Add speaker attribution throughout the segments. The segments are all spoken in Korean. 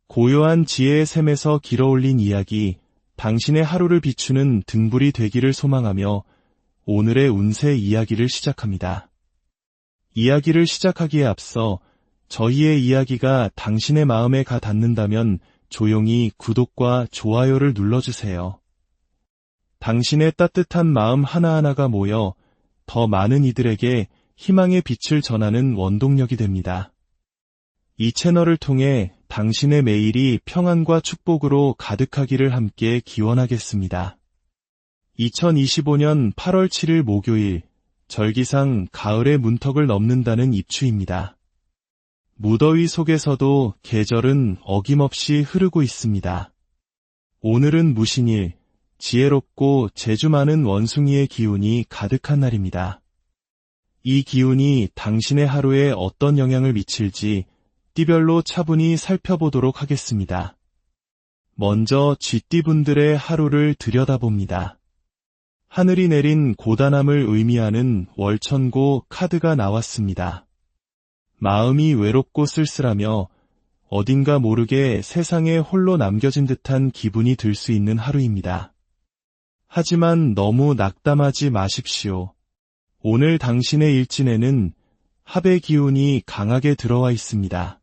Speaker 1: 고요한 지혜의 샘에서 길어올린 이야기, 당신의 하루를 비추는 등불이 되기를 소망하며 오늘의 운세 이야기를 시작합니다. 이야기를 시작하기에 앞서 저희의 이야기가 당신의 마음에 가 닿는다면 조용히 구독과 좋아요를 눌러주세요. 당신의 따뜻한 마음 하나하나가 모여 더 많은 이들에게 희망의 빛을 전하는 원동력이 됩니다. 이 채널을 통해 당신의 매일이 평안과 축복으로 가득하기를 함께 기원하겠습니다. 2025년 8월 7일 목요일, 절기상 가을의 문턱을 넘는다는 입추입니다. 무더위 속에서도 계절은 어김없이 흐르고 있습니다. 오늘은 무신일, 지혜롭고 재주 많은 원숭이의 기운이 가득한 날입니다. 이 기운이 당신의 하루에 어떤 영향을 미칠지 띠별로 차분히 살펴보도록 하겠습니다. 먼저 쥐띠분들의 하루를 들여다봅니다. 하늘이 내린 고단함을 의미하는 월천고 카드가 나왔습니다. 마음이 외롭고 쓸쓸하며 어딘가 모르게 세상에 홀로 남겨진 듯한 기분이 들 수 있는 하루입니다. 하지만 너무 낙담하지 마십시오. 오늘 당신의 일진에는 합의 기운이 강하게 들어와 있습니다.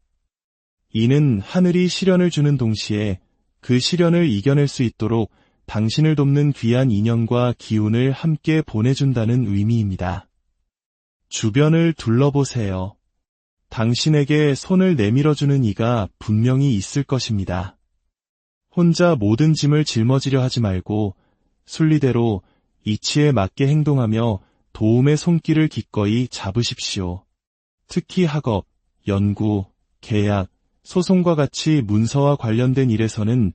Speaker 1: 이는 하늘이 시련을 주는 동시에 그 시련을 이겨낼 수 있도록 당신을 돕는 귀한 인연과 기운을 함께 보내준다는 의미입니다. 주변을 둘러보세요. 당신에게 손을 내밀어주는 이가 분명히 있을 것입니다. 혼자 모든 짐을 짊어지려 하지 말고 순리대로 이치에 맞게 행동하며 도움의 손길을 기꺼이 잡으십시오. 특히 학업, 연구, 계약, 소송과 같이 문서와 관련된 일에서는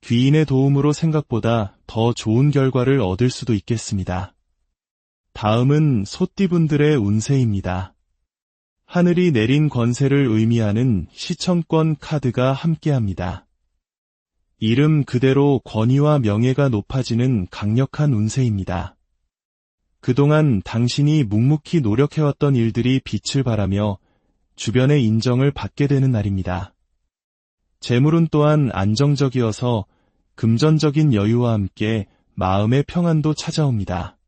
Speaker 1: 귀인의 도움으로 생각보다 더 좋은 결과를 얻을 수도 있겠습니다. 다음은 소띠분들의 운세입니다. 하늘이 내린 권세를 의미하는 시청권 카드가 함께합니다. 이름 그대로 권위와 명예가 높아지는 강력한 운세입니다. 그동안 당신이 묵묵히 노력해왔던 일들이 빛을 발하며 주변의 인정을 받게 되는 날입니다. 재물은 또한 안정적이어서 금전적인 여유와 함께 마음의 평안도 찾아옵니다.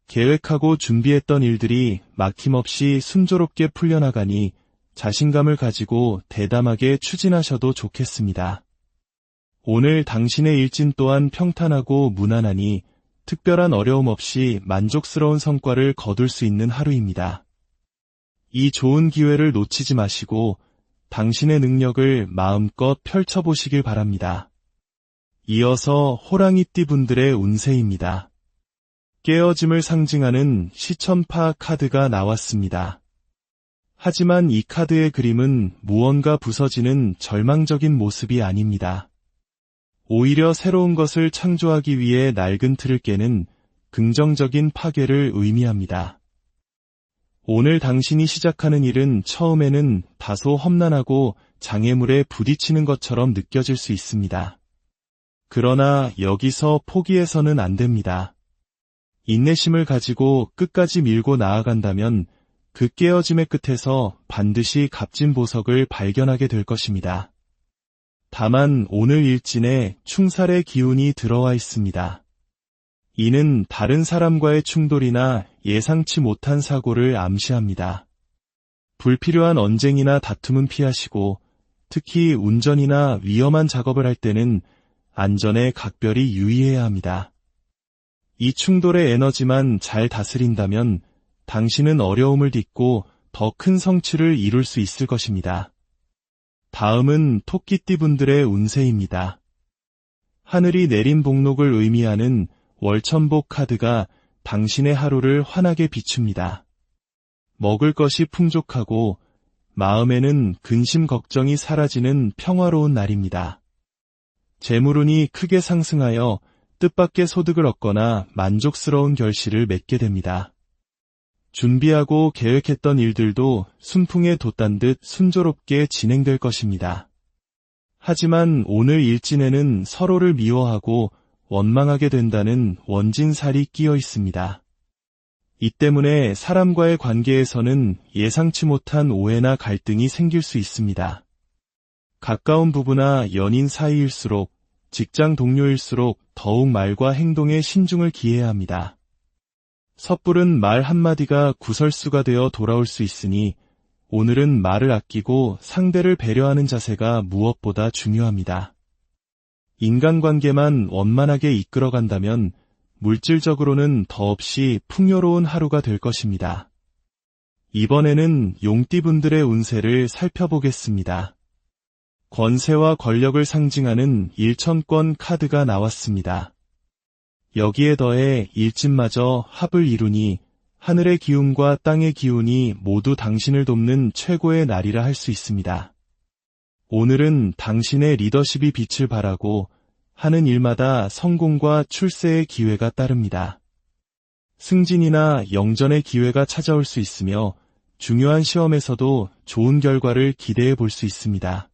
Speaker 1: 계획하고 준비했던 일들이 막힘없이 순조롭게 풀려나가니 자신감을 가지고 대담하게 추진하셔도 좋겠습니다. 오늘 당신의 일진 또한 평탄하고 무난하니 특별한 어려움 없이 만족스러운 성과를 거둘 수 있는 하루입니다. 이 좋은 기회를 놓치지 마시고 당신의 능력을 마음껏 펼쳐보시길 바랍니다. 이어서 호랑이띠 분들의 운세입니다. 깨어짐을 상징하는 시천파 카드가 나왔습니다. 하지만 이 카드의 그림은 무언가 부서지는 절망적인 모습이 아닙니다. 오히려 새로운 것을 창조하기 위해 낡은 틀을 깨는 긍정적인 파괴를 의미합니다. 오늘 당신이 시작하는 일은 처음에는 다소 험난하고 장애물에 부딪히는 것처럼 느껴질 수 있습니다. 그러나 여기서 포기해서는 안 됩니다. 인내심을 가지고 끝까지 밀고 나아간다면 그 깨어짐의 끝에서 반드시 값진 보석을 발견하게 될 것입니다. 다만 오늘 일진에 충살의 기운이 들어와 있습니다. 이는 다른 사람과의 충돌이나 예상치 못한 사고를 암시합니다. 불필요한 언쟁이나 다툼은 피하시고 특히 운전이나 위험한 작업을 할 때는 안전에 각별히 유의해야 합니다. 이 충돌의 에너지만 잘 다스린다면 당신은 어려움을 딛고 더 큰 성취를 이룰 수 있을 것입니다. 다음은 토끼띠 분들의 운세입니다. 하늘이 내린 복록을 의미하는 월천복 카드가 당신의 하루를 환하게 비춥니다. 먹을 것이 풍족하고 마음에는 근심 걱정이 사라지는 평화로운 날입니다. 재물운이 크게 상승하여 뜻밖의 소득을 얻거나 만족스러운 결실을 맺게 됩니다. 준비하고 계획했던 일들도 순풍에 돛단 듯 순조롭게 진행될 것입니다. 하지만 오늘 일진에는 서로를 미워하고 원망하게 된다는 원진살이 끼어 있습니다. 이 때문에 사람과의 관계에서는 예상치 못한 오해나 갈등이 생길 수 있습니다. 가까운 부부나 연인 사이일수록, 직장 동료일수록 더욱 말과 행동에 신중을 기해야 합니다. 섣부른 말 한마디가 구설수가 되어 돌아올 수 있으니 오늘은 말을 아끼고 상대를 배려하는 자세가 무엇보다 중요합니다. 인간관계만 원만하게 이끌어간다면 물질적으로는 더없이 풍요로운 하루가 될 것입니다. 이번에는 용띠분들의 운세를 살펴보겠습니다. 권세와 권력을 상징하는 일천권 카드가 나왔습니다. 여기에 더해 일진마저 합을 이루니 하늘의 기운과 땅의 기운이 모두 당신을 돕는 최고의 날이라 할 수 있습니다. 오늘은 당신의 리더십이 빛을 발하고 하는 일마다 성공과 출세의 기회가 따릅니다. 승진이나 영전의 기회가 찾아올 수 있으며 중요한 시험에서도 좋은 결과를 기대해 볼 수 있습니다.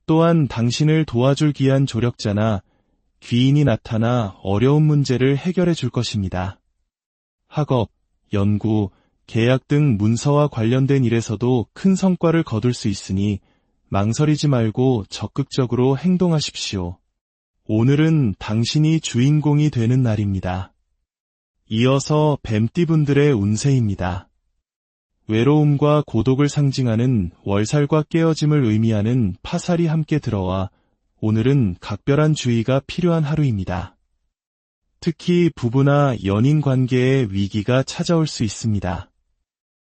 Speaker 1: 또한 당신을 도와줄 귀한 조력자나 귀인이 나타나 어려운 문제를 해결해 줄 것입니다. 학업, 연구, 계약 등 문서와 관련된 일에서도 큰 성과를 거둘 수 있으니 망설이지 말고 적극적으로 행동하십시오. 오늘은 당신이 주인공이 되는 날입니다. 이어서 뱀띠분들의 운세입니다. 외로움과 고독을 상징하는 월살과 깨어짐을 의미하는 파살이 함께 들어와 오늘은 각별한 주의가 필요한 하루입니다. 특히 부부나 연인 관계에 위기가 찾아올 수 있습니다.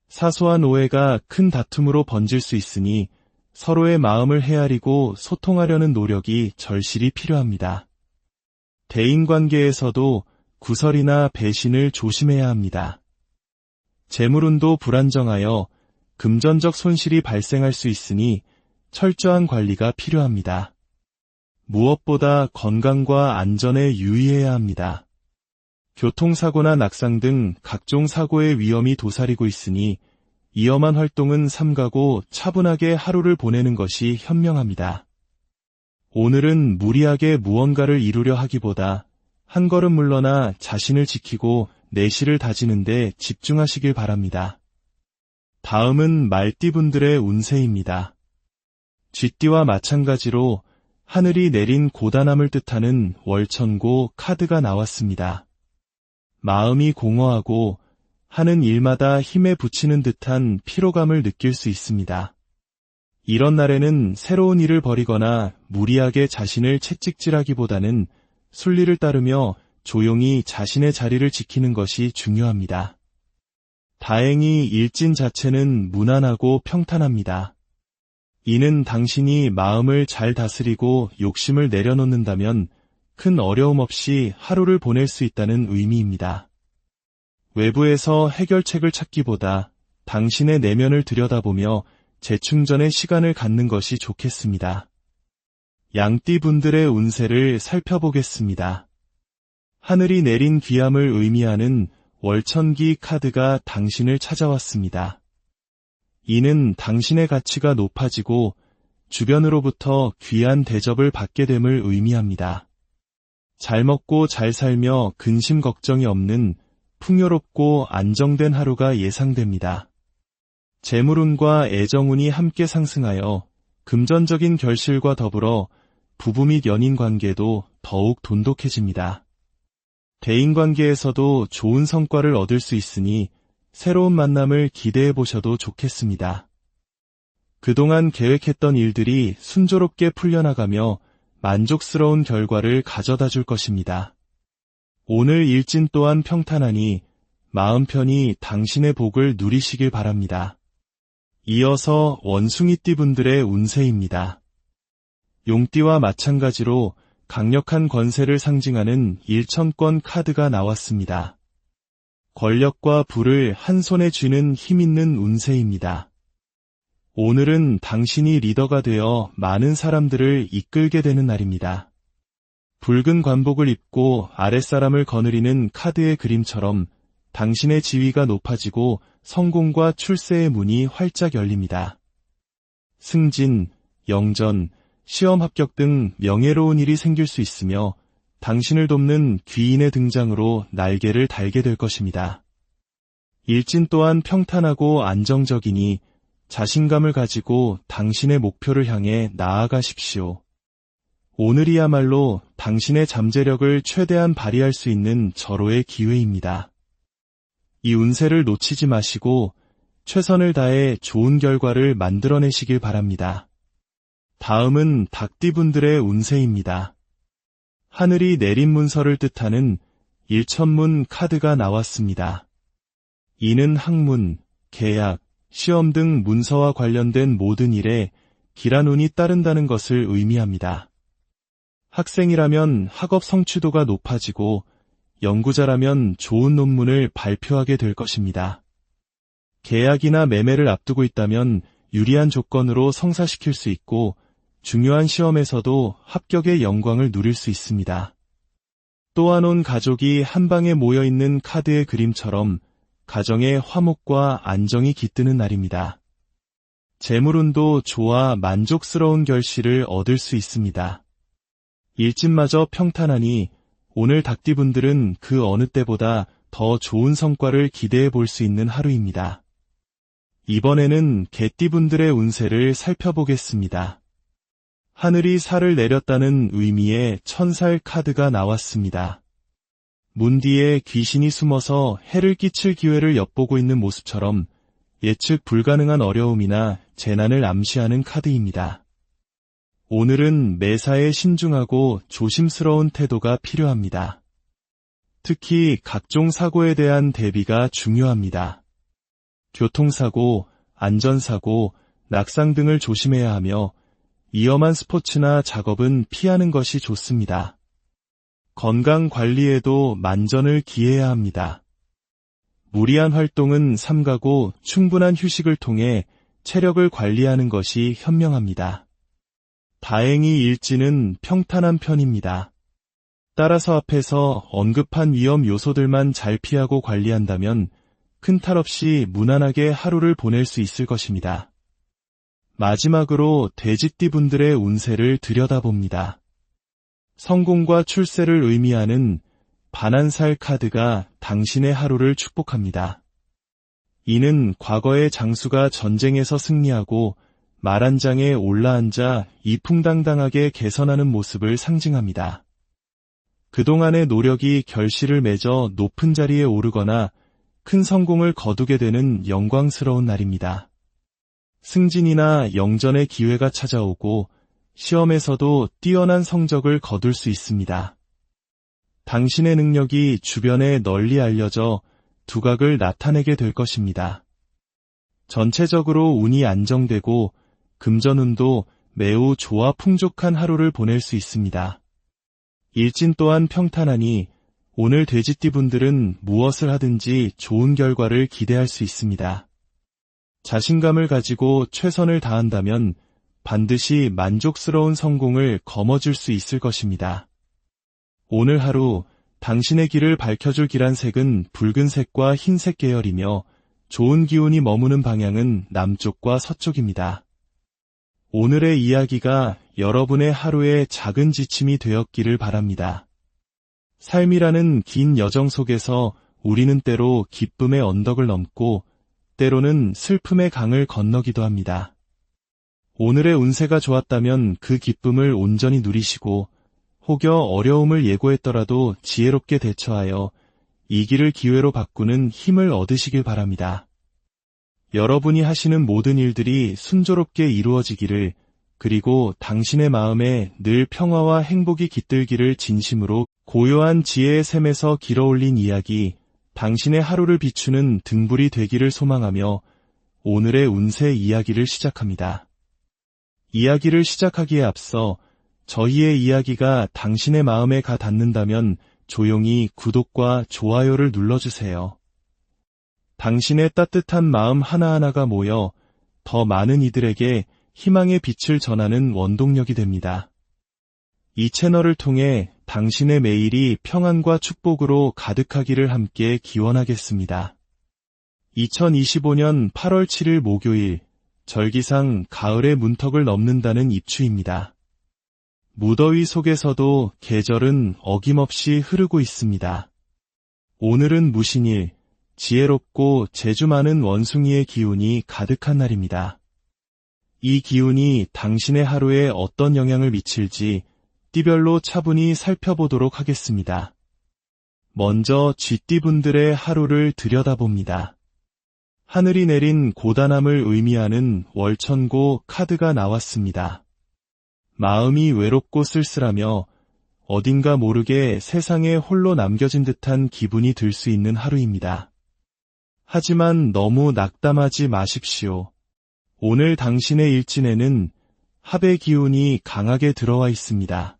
Speaker 1: 사소한 오해가 큰 다툼으로 번질 수 있으니 서로의 마음을 헤아리고 소통하려는 노력이 절실히 필요합니다. 대인관계에서도 구설이나 배신을 조심해야 합니다. 재물운도 불안정하여 금전적 손실이 발생할 수 있으니 철저한 관리가 필요합니다. 무엇보다 건강과 안전에 유의해야 합니다. 교통사고나 낙상 등 각종 사고의 위험이 도사리고 있으니 위험한 활동은 삼가고 차분하게 하루를 보내는 것이 현명합니다. 오늘은 무리하게 무언가를 이루려 하기보다 한 걸음 물러나 자신을 지키고 내실을 다지는 데 집중하시길 바랍니다. 다음은 말띠분들의 운세입니다. 쥐띠와 마찬가지로 하늘이 내린 고단함을 뜻하는 월천고 카드가 나왔습니다. 마음이 공허하고 하는 일마다 힘에 부치는 듯한 피로감을 느낄 수 있습니다. 이런 날에는 새로운 일을 벌이거나 무리하게 자신을 채찍질하기보다는 순리를 따르며 조용히 자신의 자리를 지키는 것이 중요합니다. 다행히 일진 자체는 무난하고 평탄합니다. 이는 당신이 마음을 잘 다스리고 욕심을 내려놓는다면 큰 어려움 없이 하루를 보낼 수 있다는 의미입니다. 외부에서 해결책을 찾기보다 당신의 내면을 들여다보며 재충전의 시간을 갖는 것이 좋겠습니다. 양띠분들의 운세를 살펴보겠습니다. 하늘이 내린 귀함을 의미하는 월천기 카드가 당신을 찾아왔습니다. 이는 당신의 가치가 높아지고 주변으로부터 귀한 대접을 받게 됨을 의미합니다. 잘 먹고 잘 살며 근심 걱정이 없는 풍요롭고 안정된 하루가 예상됩니다. 재물운과 애정운이 함께 상승하여 금전적인 결실과 더불어 부부 및 연인 관계도 더욱 돈독해집니다. 대인관계에서도 좋은 성과를 얻을 수 있으니 새로운 만남을 기대해 보셔도 좋겠습니다. 그동안 계획했던 일들이 순조롭게 풀려나가며 만족스러운 결과를 가져다 줄 것입니다. 오늘 일진 또한 평탄하니 마음 편히 당신의 복을 누리시길 바랍니다. 이어서 원숭이띠분들의 운세입니다. 용띠와 마찬가지로 강력한 권세를 상징하는 일천권 카드가 나왔습니다. 권력과 부를 한 손에 쥐는 힘있는 운세입니다. 오늘은 당신이 리더가 되어 많은 사람들을 이끌게 되는 날입니다. 붉은 관복을 입고 아랫사람을 거느리는 카드의 그림처럼 당신의 지위가 높아지고 성공과 출세의 문이 활짝 열립니다. 승진, 영전, 시험 합격 등 명예로운 일이 생길 수 있으며 당신을 돕는 귀인의 등장으로 날개를 달게 될 것입니다. 일진 또한 평탄하고 안정적이니 자신감을 가지고 당신의 목표를 향해 나아가십시오. 오늘이야말로 당신의 잠재력을 최대한 발휘할 수 있는 절호의 기회입니다. 이 운세를 놓치지 마시고 최선을 다해 좋은 결과를 만들어내시길 바랍니다. 다음은 닭띠분들의 운세입니다. 하늘이 내린 문서를 뜻하는 일천문 카드가 나왔습니다. 이는 학문, 계약, 시험 등 문서와 관련된 모든 일에 길한 운이 따른다는 것을 의미합니다. 학생이라면 학업 성취도가 높아지고 연구자라면 좋은 논문을 발표하게 될 것입니다. 계약이나 매매를 앞두고 있다면 유리한 조건으로 성사시킬 수 있고 중요한 시험에서도 합격의 영광을 누릴 수 있습니다. 또한 온 가족이 한방에 모여있는 카드의 그림처럼 가정의 화목과 안정이 깃드는 날입니다. 재물운도 좋아 만족스러운 결실을 얻을 수 있습니다. 일진마저 평탄하니 오늘 닭띠분들은 그 어느 때보다 더 좋은 성과를 기대해 볼 수 있는 하루입니다. 이번에는 개띠분들의 운세를 살펴보겠습니다. 하늘이 살을 내렸다는 의미의 천살 카드가 나왔습니다. 문 뒤에 귀신이 숨어서 해를 끼칠 기회를 엿보고 있는 모습처럼 예측 불가능한 어려움이나 재난을 암시하는 카드입니다. 오늘은 매사에 신중하고 조심스러운 태도가 필요합니다. 특히 각종 사고에 대한 대비가 중요합니다. 교통사고, 안전사고, 낙상 등을 조심해야 하며 위험한 스포츠나 작업은 피하는 것이 좋습니다. 건강 관리에도 만전을 기해야 합니다. 무리한 활동은 삼가고 충분한 휴식을 통해 체력을 관리하는 것이 현명합니다. 다행히 일지는 평탄한 편입니다. 따라서 앞에서 언급한 위험 요소들만 잘 피하고 관리한다면 큰 탈 없이 무난하게 하루를 보낼 수 있을 것입니다. 마지막으로 돼지띠분들의 운세를 들여다봅니다. 성공과 출세를 의미하는 반한살 카드가 당신의 하루를 축복합니다. 이는 과거의 장수가 전쟁에서 승리하고 말 한 장에 올라앉아 이풍당당하게 개선하는 모습을 상징합니다. 그동안의 노력이 결실을 맺어 높은 자리에 오르거나 큰 성공을 거두게 되는 영광스러운 날입니다. 승진이나 영전의 기회가 찾아오고 시험에서도 뛰어난 성적을 거둘 수 있습니다. 당신의 능력이 주변에 널리 알려져 두각을 나타내게 될 것입니다. 전체적으로 운이 안정되고 금전운도 매우 좋아 풍족한 하루를 보낼 수 있습니다. 일진 또한 평탄하니 오늘 돼지띠분들은 무엇을 하든지 좋은 결과를 기대할 수 있습니다. 자신감을 가지고 최선을 다한다면 반드시 만족스러운 성공을 거머쥘 수 있을 것입니다. 오늘 하루 당신의 길을 밝혀줄 길한 색은 붉은색과 흰색 계열이며 좋은 기운이 머무는 방향은 남쪽과 서쪽입니다. 오늘의 이야기가 여러분의 하루의 작은 지침이 되었기를 바랍니다. 삶이라는 긴 여정 속에서 우리는 때로 기쁨의 언덕을 넘고 때로는 슬픔의 강을 건너기도 합니다. 오늘의 운세가 좋았다면 그 기쁨을 온전히 누리시고 혹여 어려움을 예고했더라도 지혜롭게 대처하여 이 길을 기회로 바꾸는 힘을 얻으시길 바랍니다. 여러분이 하시는 모든 일들이 순조롭게 이루어지기를 그리고 당신의 마음에 늘 평화와 행복이 깃들기를 진심으로 고요한 지혜의 샘에서 길어올린 이야기 당신의 하루를 비추는 등불이 되기를 소망하며 오늘의 운세 이야기를 시작합니다. 이야기를 시작하기에 앞서 저희의 이야기가 당신의 마음에 가 닿는다면 조용히 구독과 좋아요를 눌러주세요. 당신의 따뜻한 마음 하나하나가 모여 더 많은 이들에게 희망의 빛을 전하는 원동력이 됩니다. 이 채널을 통해 당신의 매일이 평안과 축복으로 가득하기를 함께 기원하겠습니다. 2025년 8월 7일 목요일, 절기상 가을의 문턱을 넘는다는 입추입니다. 무더위 속에서도 계절은 어김없이 흐르고 있습니다. 오늘은 무신일, 지혜롭고 재주 많은 원숭이의 기운이 가득한 날입니다. 이 기운이 당신의 하루에 어떤 영향을 미칠지 띠별로 차분히 살펴보도록 하겠습니다. 먼저 쥐띠분들의 하루를 들여다봅니다. 하늘이 내린 고단함을 의미하는 월천고 카드가 나왔습니다. 마음이 외롭고 쓸쓸하며 어딘가 모르게 세상에 홀로 남겨진 듯한 기분이 들 수 있는 하루입니다. 하지만 너무 낙담하지 마십시오. 오늘 당신의 일진에는 합의 기운이 강하게 들어와 있습니다.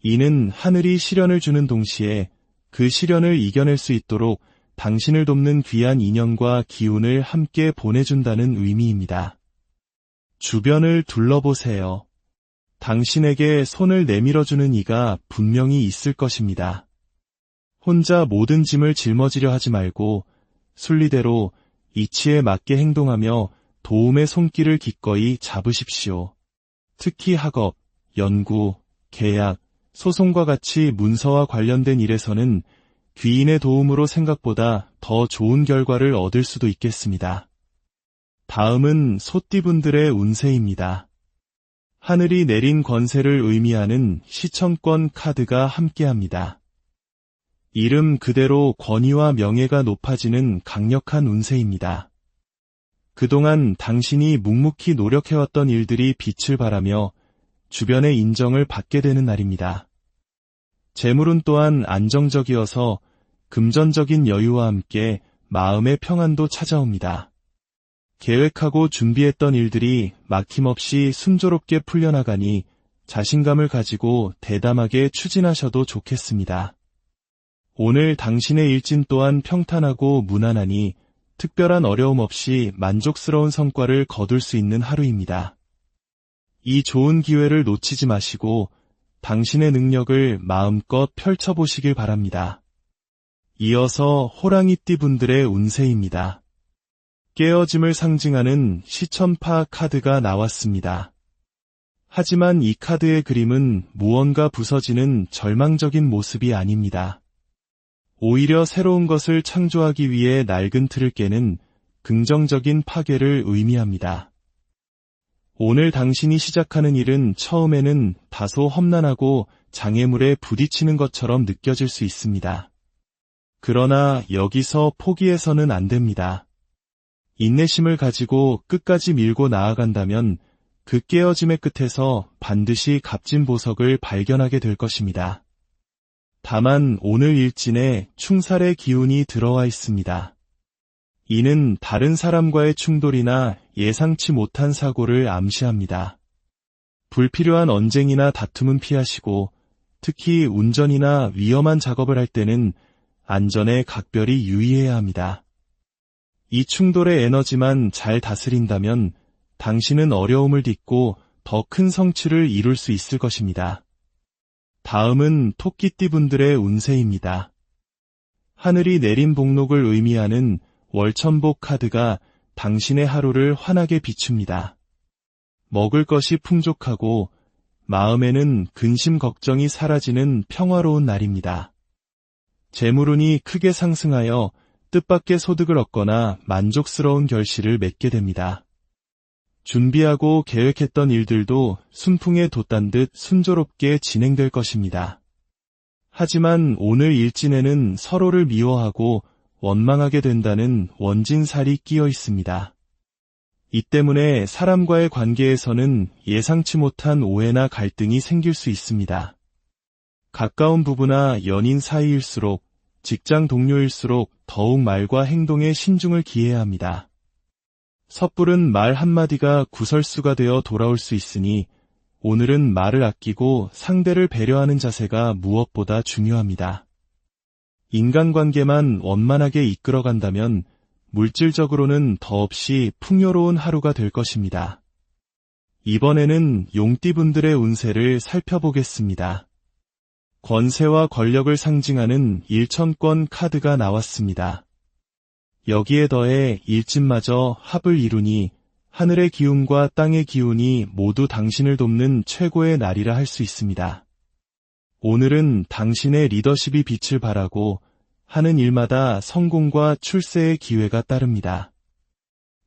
Speaker 1: 이는 하늘이 시련을 주는 동시에 그 시련을 이겨낼 수 있도록 당신을 돕는 귀한 인연과 기운을 함께 보내준다는 의미입니다. 주변을 둘러보세요. 당신에게 손을 내밀어주는 이가 분명히 있을 것입니다. 혼자 모든 짐을 짊어지려 하지 말고 순리대로 이치에 맞게 행동하며 도움의 손길을 기꺼이 잡으십시오. 특히 학업, 연구, 계약, 소송과 같이 문서와 관련된 일에서는 귀인의 도움으로 생각보다 더 좋은 결과를 얻을 수도 있겠습니다. 다음은 소띠분들의 운세입니다. 하늘이 내린 권세를 의미하는 시청권 카드가 함께합니다. 이름 그대로 권위와 명예가 높아지는 강력한 운세입니다. 그동안 당신이 묵묵히 노력해왔던 일들이 빛을 발하며 주변의 인정을 받게 되는 날입니다. 재물운 또한 안정적이어서 금전적인 여유와 함께 마음의 평안도 찾아옵니다. 계획하고 준비했던 일들이 막힘없이 순조롭게 풀려나가니 자신감을 가지고 대담하게 추진하셔도 좋겠습니다. 오늘 당신의 일진 또한 평탄하고 무난하니 특별한 어려움 없이 만족스러운 성과를 거둘 수 있는 하루입니다. 이 좋은 기회를 놓치지 마시고 당신의 능력을 마음껏 펼쳐보시길 바랍니다. 이어서 호랑이띠 분들의 운세입니다. 깨어짐을 상징하는 시천파 카드가 나왔습니다. 하지만 이 카드의 그림은 무언가 부서지는 절망적인 모습이 아닙니다. 오히려 새로운 것을 창조하기 위해 낡은 틀을 깨는 긍정적인 파괴를 의미합니다. 오늘 당신이 시작하는 일은 처음에는 다소 험난하고 장애물에 부딪히는 것처럼 느껴질 수 있습니다. 그러나 여기서 포기해서는 안 됩니다. 인내심을 가지고 끝까지 밀고 나아간다면 그 깨어짐의 끝에서 반드시 값진 보석을 발견하게 될 것입니다. 다만 오늘 일진에 충살의 기운이 들어와 있습니다. 이는 다른 사람과의 충돌이나 예상치 못한 사고를 암시합니다. 불필요한 언쟁이나 다툼은 피하시고 특히 운전이나 위험한 작업을 할 때는 안전에 각별히 유의해야 합니다. 이 충돌의 에너지만 잘 다스린다면 당신은 어려움을 딛고 더 큰 성취를 이룰 수 있을 것입니다. 다음은 토끼띠 분들의 운세입니다. 하늘이 내린 복록을 의미하는 월천복 카드가 당신의 하루를 환하게 비춥니다. 먹을 것이 풍족하고 마음에는 근심 걱정이 사라지는 평화로운 날입니다. 재물운이 크게 상승하여 뜻밖의 소득을 얻거나 만족스러운 결실을 맺게 됩니다. 준비하고 계획했던 일들도 순풍에 돛단 듯 순조롭게 진행될 것입니다. 하지만 오늘 일진에는 서로를 미워하고 원망하게 된다는 원진살이 끼어 있습니다. 이 때문에 사람과의 관계에서는 예상치 못한 오해나 갈등이 생길 수 있습니다. 가까운 부부나 연인 사이일수록 직장 동료일수록 더욱 말과 행동에 신중을 기해야 합니다. 섣부른 말 한마디가 구설수가 되어 돌아올 수 있으니 오늘은 말을 아끼고 상대를 배려하는 자세가 무엇보다 중요합니다. 인간관계만 원만하게 이끌어간다면 물질적으로는 더없이 풍요로운 하루가 될 것입니다. 이번에는 용띠분들의 운세를 살펴보겠습니다. 권세와 권력을 상징하는 일천권 카드가 나왔습니다. 여기에 더해 일진마저 합을 이루니 하늘의 기운과 땅의 기운이 모두 당신을 돕는 최고의 날이라 할 수 있습니다. 오늘은 당신의 리더십이 빛을 발하고 하는 일마다 성공과 출세의 기회가 따릅니다.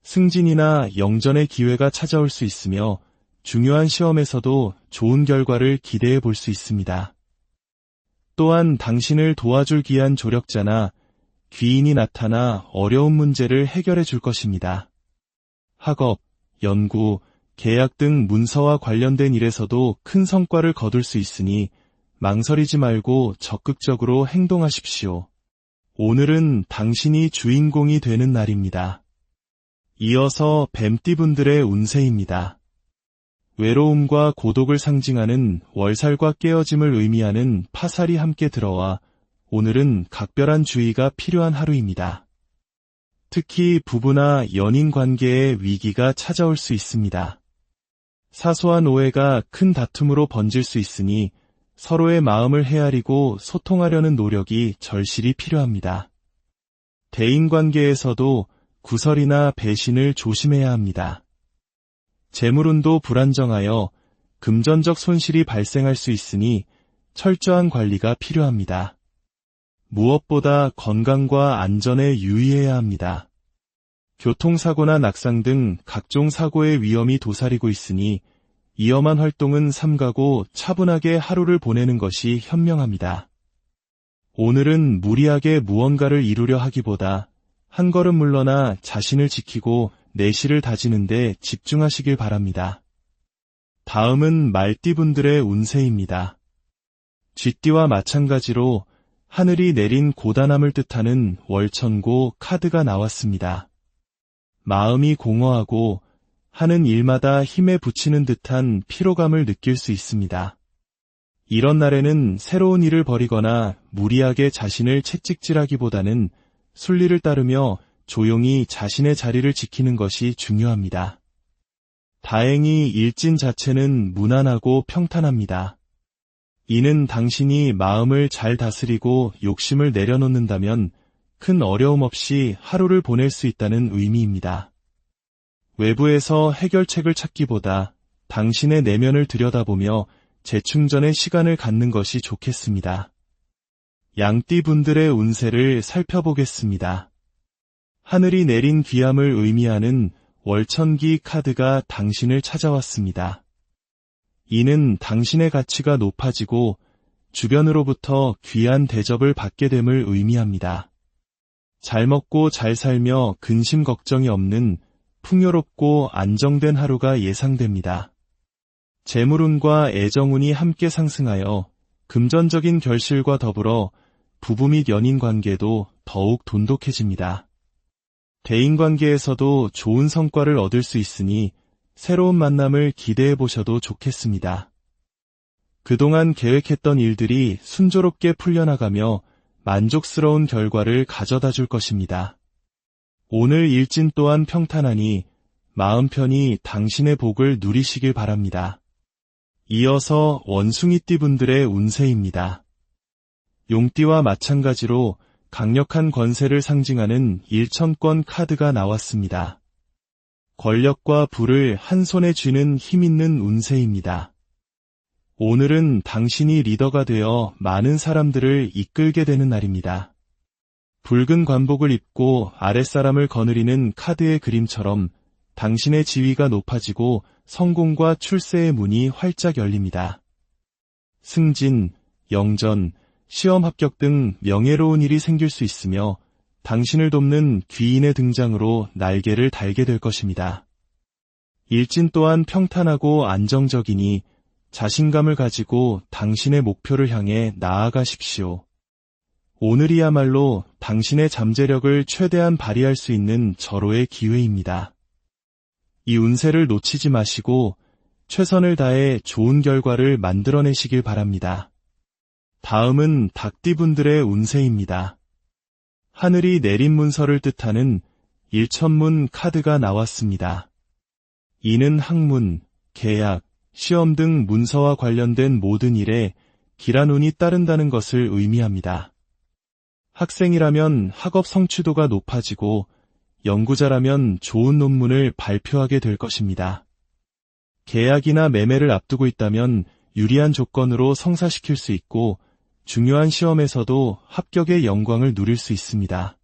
Speaker 1: 승진이나 영전의 기회가 찾아올 수 있으며 중요한 시험에서도 좋은 결과를 기대해 볼 수 있습니다. 또한 당신을 도와줄 귀한 조력자나 귀인이 나타나 어려운 문제를 해결해 줄 것입니다. 학업, 연구, 계약 등 문서와 관련된 일에서도 큰 성과를 거둘 수 있으니 망설이지 말고 적극적으로 행동하십시오. 오늘은 당신이 주인공이 되는 날입니다. 이어서 뱀띠분들의 운세입니다. 외로움과 고독을 상징하는 월살과 깨어짐을 의미하는 파살이 함께 들어와 오늘은 각별한 주의가 필요한 하루입니다. 특히 부부나 연인 관계에 위기가 찾아올 수 있습니다. 사소한 오해가 큰 다툼으로 번질 수 있으니 서로의 마음을 헤아리고 소통하려는 노력이 절실히 필요합니다. 대인관계에서도 구설이나 배신을 조심해야 합니다. 재물운도 불안정하여 금전적 손실이 발생할 수 있으니 철저한 관리가 필요합니다. 무엇보다 건강과 안전에 유의해야 합니다. 교통사고나 낙상 등 각종 사고의 위험이 도사리고 있으니 위험한 활동은 삼가고 차분하게 하루를 보내는 것이 현명합니다. 오늘은 무리하게 무언가를 이루려 하기보다 한 걸음 물러나 자신을 지키고 내실을 다지는 데 집중하시길 바랍니다. 다음은 말띠분들의 운세입니다. 쥐띠와 마찬가지로 하늘이 내린 고단함을 뜻하는 월천고 카드가 나왔습니다. 마음이 공허하고 하는 일마다 힘에 부치는 듯한 피로감을 느낄 수 있습니다. 이런 날에는 새로운 일을 벌이거나 무리하게 자신을 채찍질하기보다는 순리를 따르며 조용히 자신의 자리를 지키는 것이 중요합니다. 다행히 일진 자체는 무난하고 평탄합니다. 이는 당신이 마음을 잘 다스리고 욕심을 내려놓는다면 큰 어려움 없이 하루를 보낼 수 있다는 의미입니다. 외부에서 해결책을 찾기보다 당신의 내면을 들여다보며 재충전의 시간을 갖는 것이 좋겠습니다. 양띠분들의 운세를 살펴보겠습니다. 하늘이 내린 귀함을 의미하는 월천기 카드가 당신을 찾아왔습니다. 이는 당신의 가치가 높아지고 주변으로부터 귀한 대접을 받게 됨을 의미합니다. 잘 먹고 잘 살며 근심 걱정이 없는 풍요롭고 안정된 하루가 예상됩니다. 재물운과 애정운이 함께 상승하여 금전적인 결실과 더불어 부부 및 연인 관계도 더욱 돈독해집니다. 대인관계에서도 좋은 성과를 얻을 수 있으니 새로운 만남을 기대해 보셔도 좋겠습니다. 그동안 계획했던 일들이 순조롭게 풀려나가며 만족스러운 결과를 가져다 줄 것입니다. 오늘 일진 또한 평탄하니 마음 편히 당신의 복을 누리시길 바랍니다. 이어서 원숭이띠분들의 운세입니다. 용띠와 마찬가지로 강력한 권세를 상징하는 일천권 카드가 나왔습니다. 권력과 부를 한 손에 쥐는 힘있는 운세입니다. 오늘은 당신이 리더가 되어 많은 사람들을 이끌게 되는 날입니다. 붉은 관복을 입고 아랫사람을 거느리는 카드의 그림처럼 당신의 지위가 높아지고 성공과 출세의 문이 활짝 열립니다. 승진, 영전, 시험 합격 등 명예로운 일이 생길 수 있으며 당신을 돕는 귀인의 등장으로 날개를 달게 될 것입니다. 일진 또한 평탄하고 안정적이니 자신감을 가지고 당신의 목표를 향해 나아가십시오. 오늘이야말로 당신의 잠재력을 최대한 발휘할 수 있는 절호의 기회입니다. 이 운세를 놓치지 마시고 최선을 다해 좋은 결과를 만들어내시길 바랍니다. 다음은 닭띠분들의 운세입니다. 하늘이 내린 문서를 뜻하는 일천문 카드가 나왔습니다. 이는 학문, 계약, 시험 등 문서와 관련된 모든 일에 길한 운이 따른다는 것을 의미합니다. 학생이라면 학업 성취도가 높아지고 연구자라면 좋은 논문을 발표하게 될 것입니다. 계약이나 매매를 앞두고 있다면 유리한 조건으로 성사시킬 수 있고 중요한 시험에서도 합격의 영광을 누릴 수 있습니다.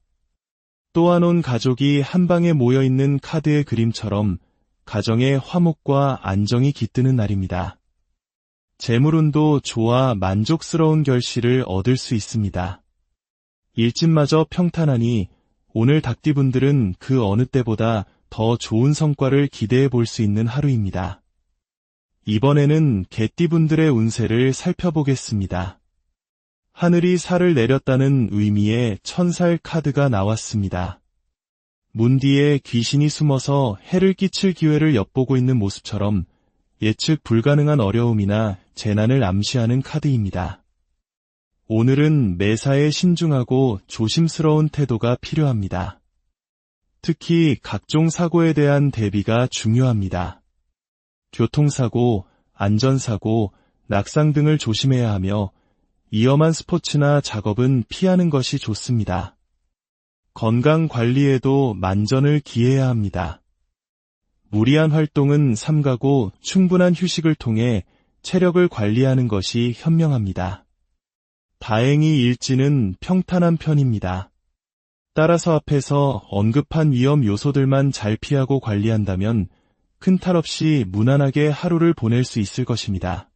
Speaker 1: 또한 온 가족이 한 방에 모여 있는 카드의 그림처럼 가정의 화목과 안정이 깃드는 날입니다. 재물운도 좋아 만족스러운 결실을 얻을 수 있습니다. 일진마저 평탄하니 오늘 닭띠분들은 그 어느 때보다 더 좋은 성과를 기대해 볼 수 있는 하루입니다. 이번에는 개띠분들의 운세를 살펴보겠습니다. 하늘이 살을 내렸다는 의미의 천살 카드가 나왔습니다. 문 뒤에 귀신이 숨어서 해를 끼칠 기회를 엿보고 있는 모습처럼 예측 불가능한 어려움이나 재난을 암시하는 카드입니다. 오늘은 매사에 신중하고 조심스러운 태도가 필요합니다. 특히 각종 사고에 대한 대비가 중요합니다. 교통사고, 안전사고, 낙상 등을 조심해야 하며 위험한 스포츠나 작업은 피하는 것이 좋습니다. 건강 관리에도 만전을 기해야 합니다. 무리한 활동은 삼가고 충분한 휴식을 통해 체력을 관리하는 것이 현명합니다. 다행히 일지는 평탄한 편입니다. 따라서 앞에서 언급한 위험 요소들만 잘 피하고 관리한다면 큰 탈 없이 무난하게 하루를 보낼 수 있을 것입니다.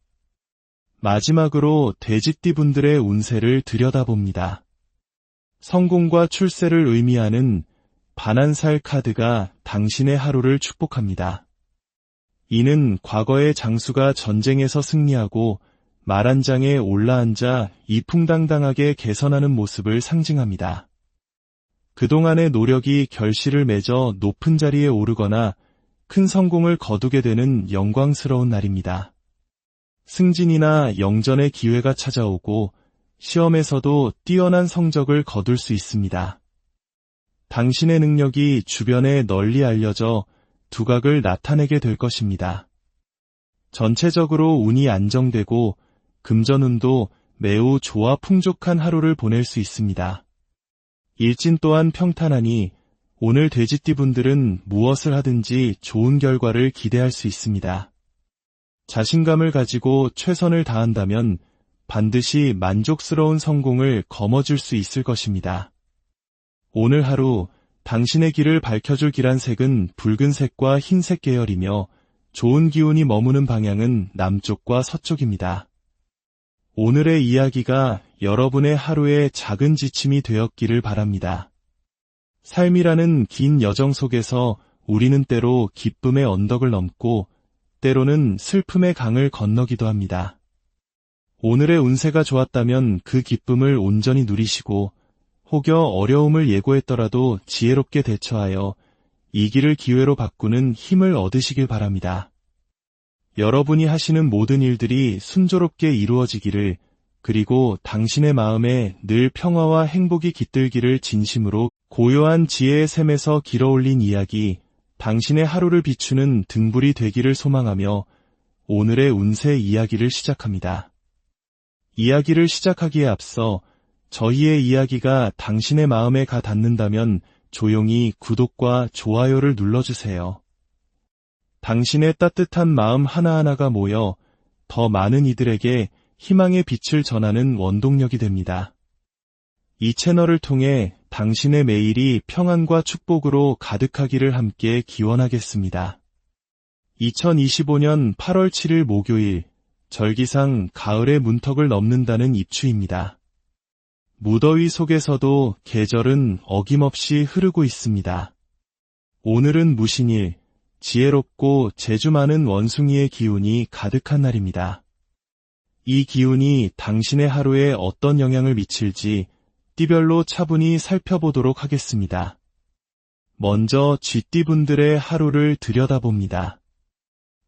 Speaker 1: 마지막으로 돼지띠분들의 운세를 들여다봅니다. 성공과 출세를 의미하는 반한살 카드가 당신의 하루를 축복합니다. 이는 과거의 장수가 전쟁에서 승리하고 말 한 장에 올라앉아 이풍당당하게 개선하는 모습을 상징합니다. 그동안의 노력이 결실을 맺어 높은 자리에 오르거나 큰 성공을 거두게 되는 영광스러운 날입니다. 승진이나 영전의 기회가 찾아오고 시험에서도 뛰어난 성적을 거둘 수 있습니다. 당신의 능력이 주변에 널리 알려져 두각을 나타내게 될 것입니다. 전체적으로 운이 안정되고 금전운도 매우 좋아 풍족한 하루를 보낼 수 있습니다. 일진 또한 평탄하니 오늘 돼지띠분들은 무엇을 하든지 좋은 결과를 기대할 수 있습니다. 자신감을 가지고 최선을 다한다면 반드시 만족스러운 성공을 거머쥘 수 있을 것입니다. 오늘 하루 당신의 길을 밝혀줄 기란색은 붉은색과 흰색 계열이며 좋은 기운이 머무는 방향은 남쪽과 서쪽입니다. 오늘의 이야기가 여러분의 하루의 작은 지침이 되었기를 바랍니다. 삶이라는 긴 여정 속에서 우리는 때로 기쁨의 언덕을 넘고 때로는 슬픔의 강을 건너기도 합니다. 오늘의 운세가 좋았다면 그 기쁨을 온전히 누리시고 혹여 어려움을 예고했더라도 지혜롭게 대처하여 이 길을 기회로 바꾸는 힘을 얻으시길 바랍니다. 여러분이 하시는 모든 일들이 순조롭게 이루어지기를, 그리고 당신의 마음에 늘 평화와 행복이 깃들기를 진심으로 고요한 지혜의 샘에서 길어올린 이야기, 당신의 하루를 비추는 등불이 되기를 소망하며 오늘의 운세 이야기를 시작합니다. 이야기를 시작하기에 앞서 저희의 이야기가 당신의 마음에 가 닿는다면 조용히 구독과 좋아요를 눌러주세요. 당신의 따뜻한 마음 하나하나가 모여 더 많은 이들에게 희망의 빛을 전하는 원동력이 됩니다. 이 채널을 통해 당신의 매일이 평안과 축복으로 가득하기를 함께 기원하겠습니다. 2025년 8월 7일 목요일, 절기상 가을의 문턱을 넘는다는 입추입니다. 무더위 속에서도 계절은 어김없이 흐르고 있습니다. 오늘은 무신일, 지혜롭고 재주 많은 원숭이의 기운이 가득한 날입니다. 이 기운이 당신의 하루에 어떤 영향을 미칠지 띠별로 차분히 살펴보도록 하겠습니다. 먼저 쥐띠분들의 하루를 들여다봅니다.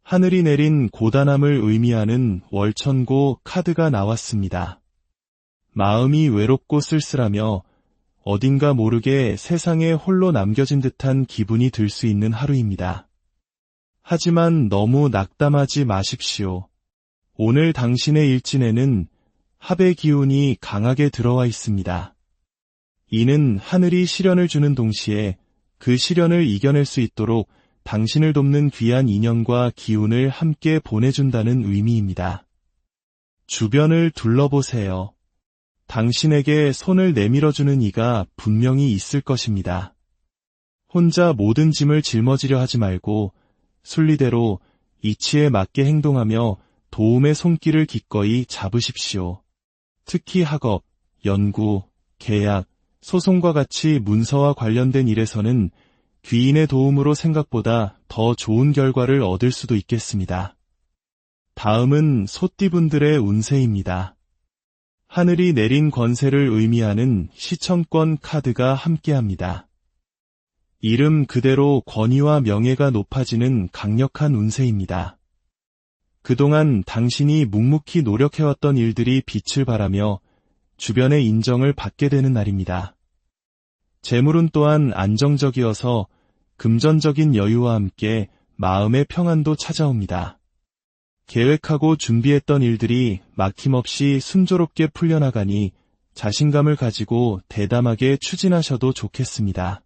Speaker 1: 하늘이 내린 고단함을 의미하는 월천고 카드가 나왔습니다. 마음이 외롭고 쓸쓸하며 어딘가 모르게 세상에 홀로 남겨진 듯한 기분이 들 수 있는 하루입니다. 하지만 너무 낙담하지 마십시오. 오늘 당신의 일진에는 합의 기운이 강하게 들어와 있습니다. 이는 하늘이 시련을 주는 동시에 그 시련을 이겨낼 수 있도록 당신을 돕는 귀한 인연과 기운을 함께 보내준다는 의미입니다. 주변을 둘러보세요. 당신에게 손을 내밀어주는 이가 분명히 있을 것입니다. 혼자 모든 짐을 짊어지려 하지 말고 순리대로 이치에 맞게 행동하며 도움의 손길을 기꺼이 잡으십시오. 특히 학업, 연구, 계약, 소송과 같이 문서와 관련된 일에서는 귀인의 도움으로 생각보다 더 좋은 결과를 얻을 수도 있겠습니다. 다음은 소띠분들의 운세입니다. 하늘이 내린 권세를 의미하는 시청권 카드가 함께합니다. 이름 그대로 권위와 명예가 높아지는 강력한 운세입니다. 그동안 당신이 묵묵히 노력해왔던 일들이 빛을 발하며 주변의 인정을 받게 되는 날입니다. 재물운 또한 안정적이어서 금전적인 여유와 함께 마음의 평안도 찾아옵니다. 계획하고 준비했던 일들이 막힘없이 순조롭게 풀려나가니 자신감을 가지고 대담하게 추진하셔도 좋겠습니다.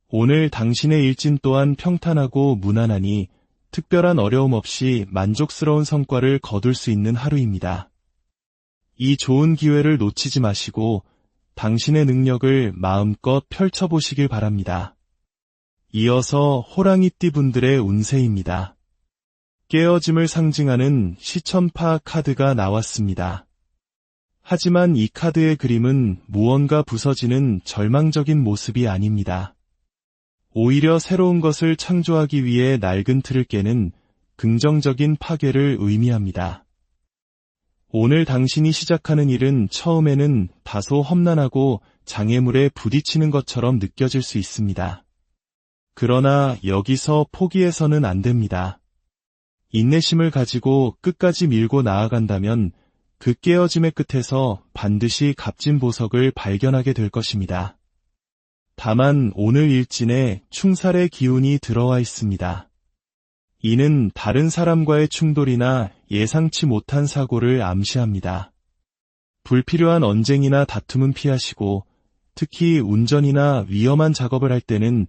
Speaker 1: 오늘 당신의 일진 또한 평탄하고 무난하니 특별한 어려움 없이 만족스러운 성과를 거둘 수 있는 하루입니다. 이 좋은 기회를 놓치지 마시고 당신의 능력을 마음껏 펼쳐보시길 바랍니다. 이어서 호랑이띠 분들의 운세입니다. 깨어짐을 상징하는 시천파 카드가 나왔습니다. 하지만 이 카드의 그림은 무언가 부서지는 절망적인 모습이 아닙니다. 오히려 새로운 것을 창조하기 위해 낡은 틀을 깨는 긍정적인 파괴를 의미합니다. 오늘 당신이 시작하는 일은 처음에는 다소 험난하고 장애물에 부딪히는 것처럼 느껴질 수 있습니다. 그러나 여기서 포기해서는 안 됩니다. 인내심을 가지고 끝까지 밀고 나아간다면 그 깨어짐의 끝에서 반드시 값진 보석을 발견하게 될 것입니다. 다만 오늘 일진에 충살의 기운이 들어와 있습니다. 이는 다른 사람과의 충돌이나 예상치 못한 사고를 암시합니다. 불필요한 언쟁이나 다툼은 피하시고 특히 운전이나 위험한 작업을 할 때는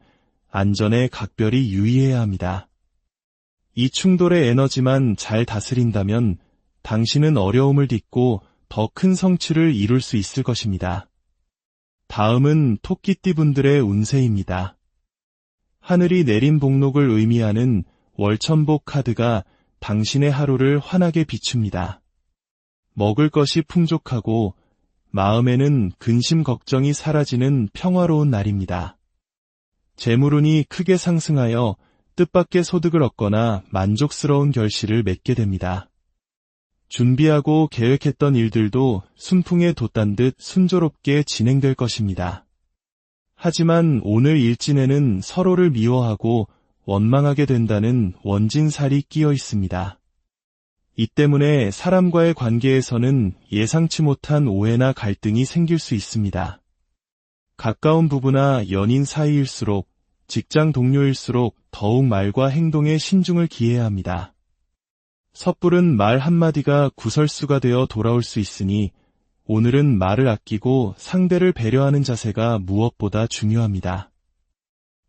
Speaker 1: 안전에 각별히 유의해야 합니다. 이 충돌의 에너지만 잘 다스린다면 당신은 어려움을 딛고 더 큰 성취를 이룰 수 있을 것입니다. 다음은 토끼띠 분들의 운세입니다. 하늘이 내린 복록을 의미하는 월천복 카드가 당신의 하루를 환하게 비춥니다. 먹을 것이 풍족하고 마음에는 근심 걱정이 사라지는 평화로운 날입니다. 재물운이 크게 상승하여 뜻밖의 소득을 얻거나 만족스러운 결실을 맺게 됩니다. 준비하고 계획했던 일들도 순풍에 돛단 듯 순조롭게 진행될 것입니다. 하지만 오늘 일진에는 서로를 미워하고 원망하게 된다는 원진살이 끼어 있습니다. 이 때문에 사람과의 관계에서는 예상치 못한 오해나 갈등이 생길 수 있습니다. 가까운 부부나 연인 사이일수록 직장 동료일수록 더욱 말과 행동에 신중을 기해야 합니다. 섣부른 말 한마디가 구설수가 되어 돌아올 수 있으니 오늘은 말을 아끼고 상대를 배려하는 자세가 무엇보다 중요합니다.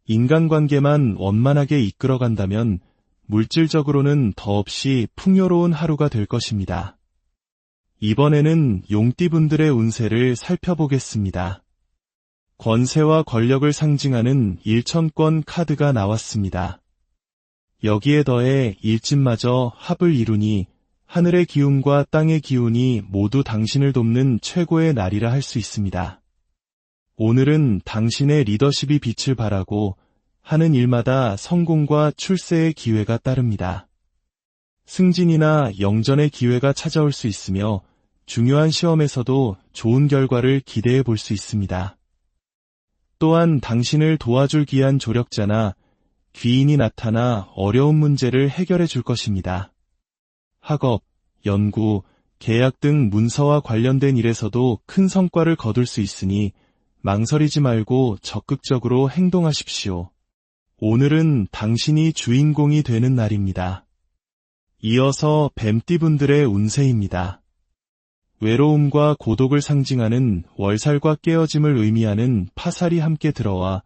Speaker 1: 인간관계만 원만하게 이끌어간다면 물질적으로는 더없이 풍요로운 하루가 될 것입니다. 이번에는 용띠분들의 운세를 살펴보겠습니다. 권세와 권력을 상징하는 일천권 카드가 나왔습니다. 여기에 더해 일진마저 합을 이루니 하늘의 기운과 땅의 기운이 모두 당신을 돕는 최고의 날이라 할 수 있습니다. 오늘은 당신의 리더십이 빛을 발하고 하는 일마다 성공과 출세의 기회가 따릅니다. 승진이나 영전의 기회가 찾아올 수 있으며 중요한 시험에서도 좋은 결과를 기대해 볼 수 있습니다. 또한 당신을 도와줄 귀한 조력자나 귀인이 나타나 어려운 문제를 해결해 줄 것입니다. 학업, 연구, 계약 등 문서와 관련된 일에서도 큰 성과를 거둘 수 있으니 망설이지 말고 적극적으로 행동하십시오. 오늘은 당신이 주인공이 되는 날입니다. 이어서 뱀띠분들의 운세입니다. 외로움과 고독을 상징하는 월살과 깨어짐을 의미하는 파살이 함께 들어와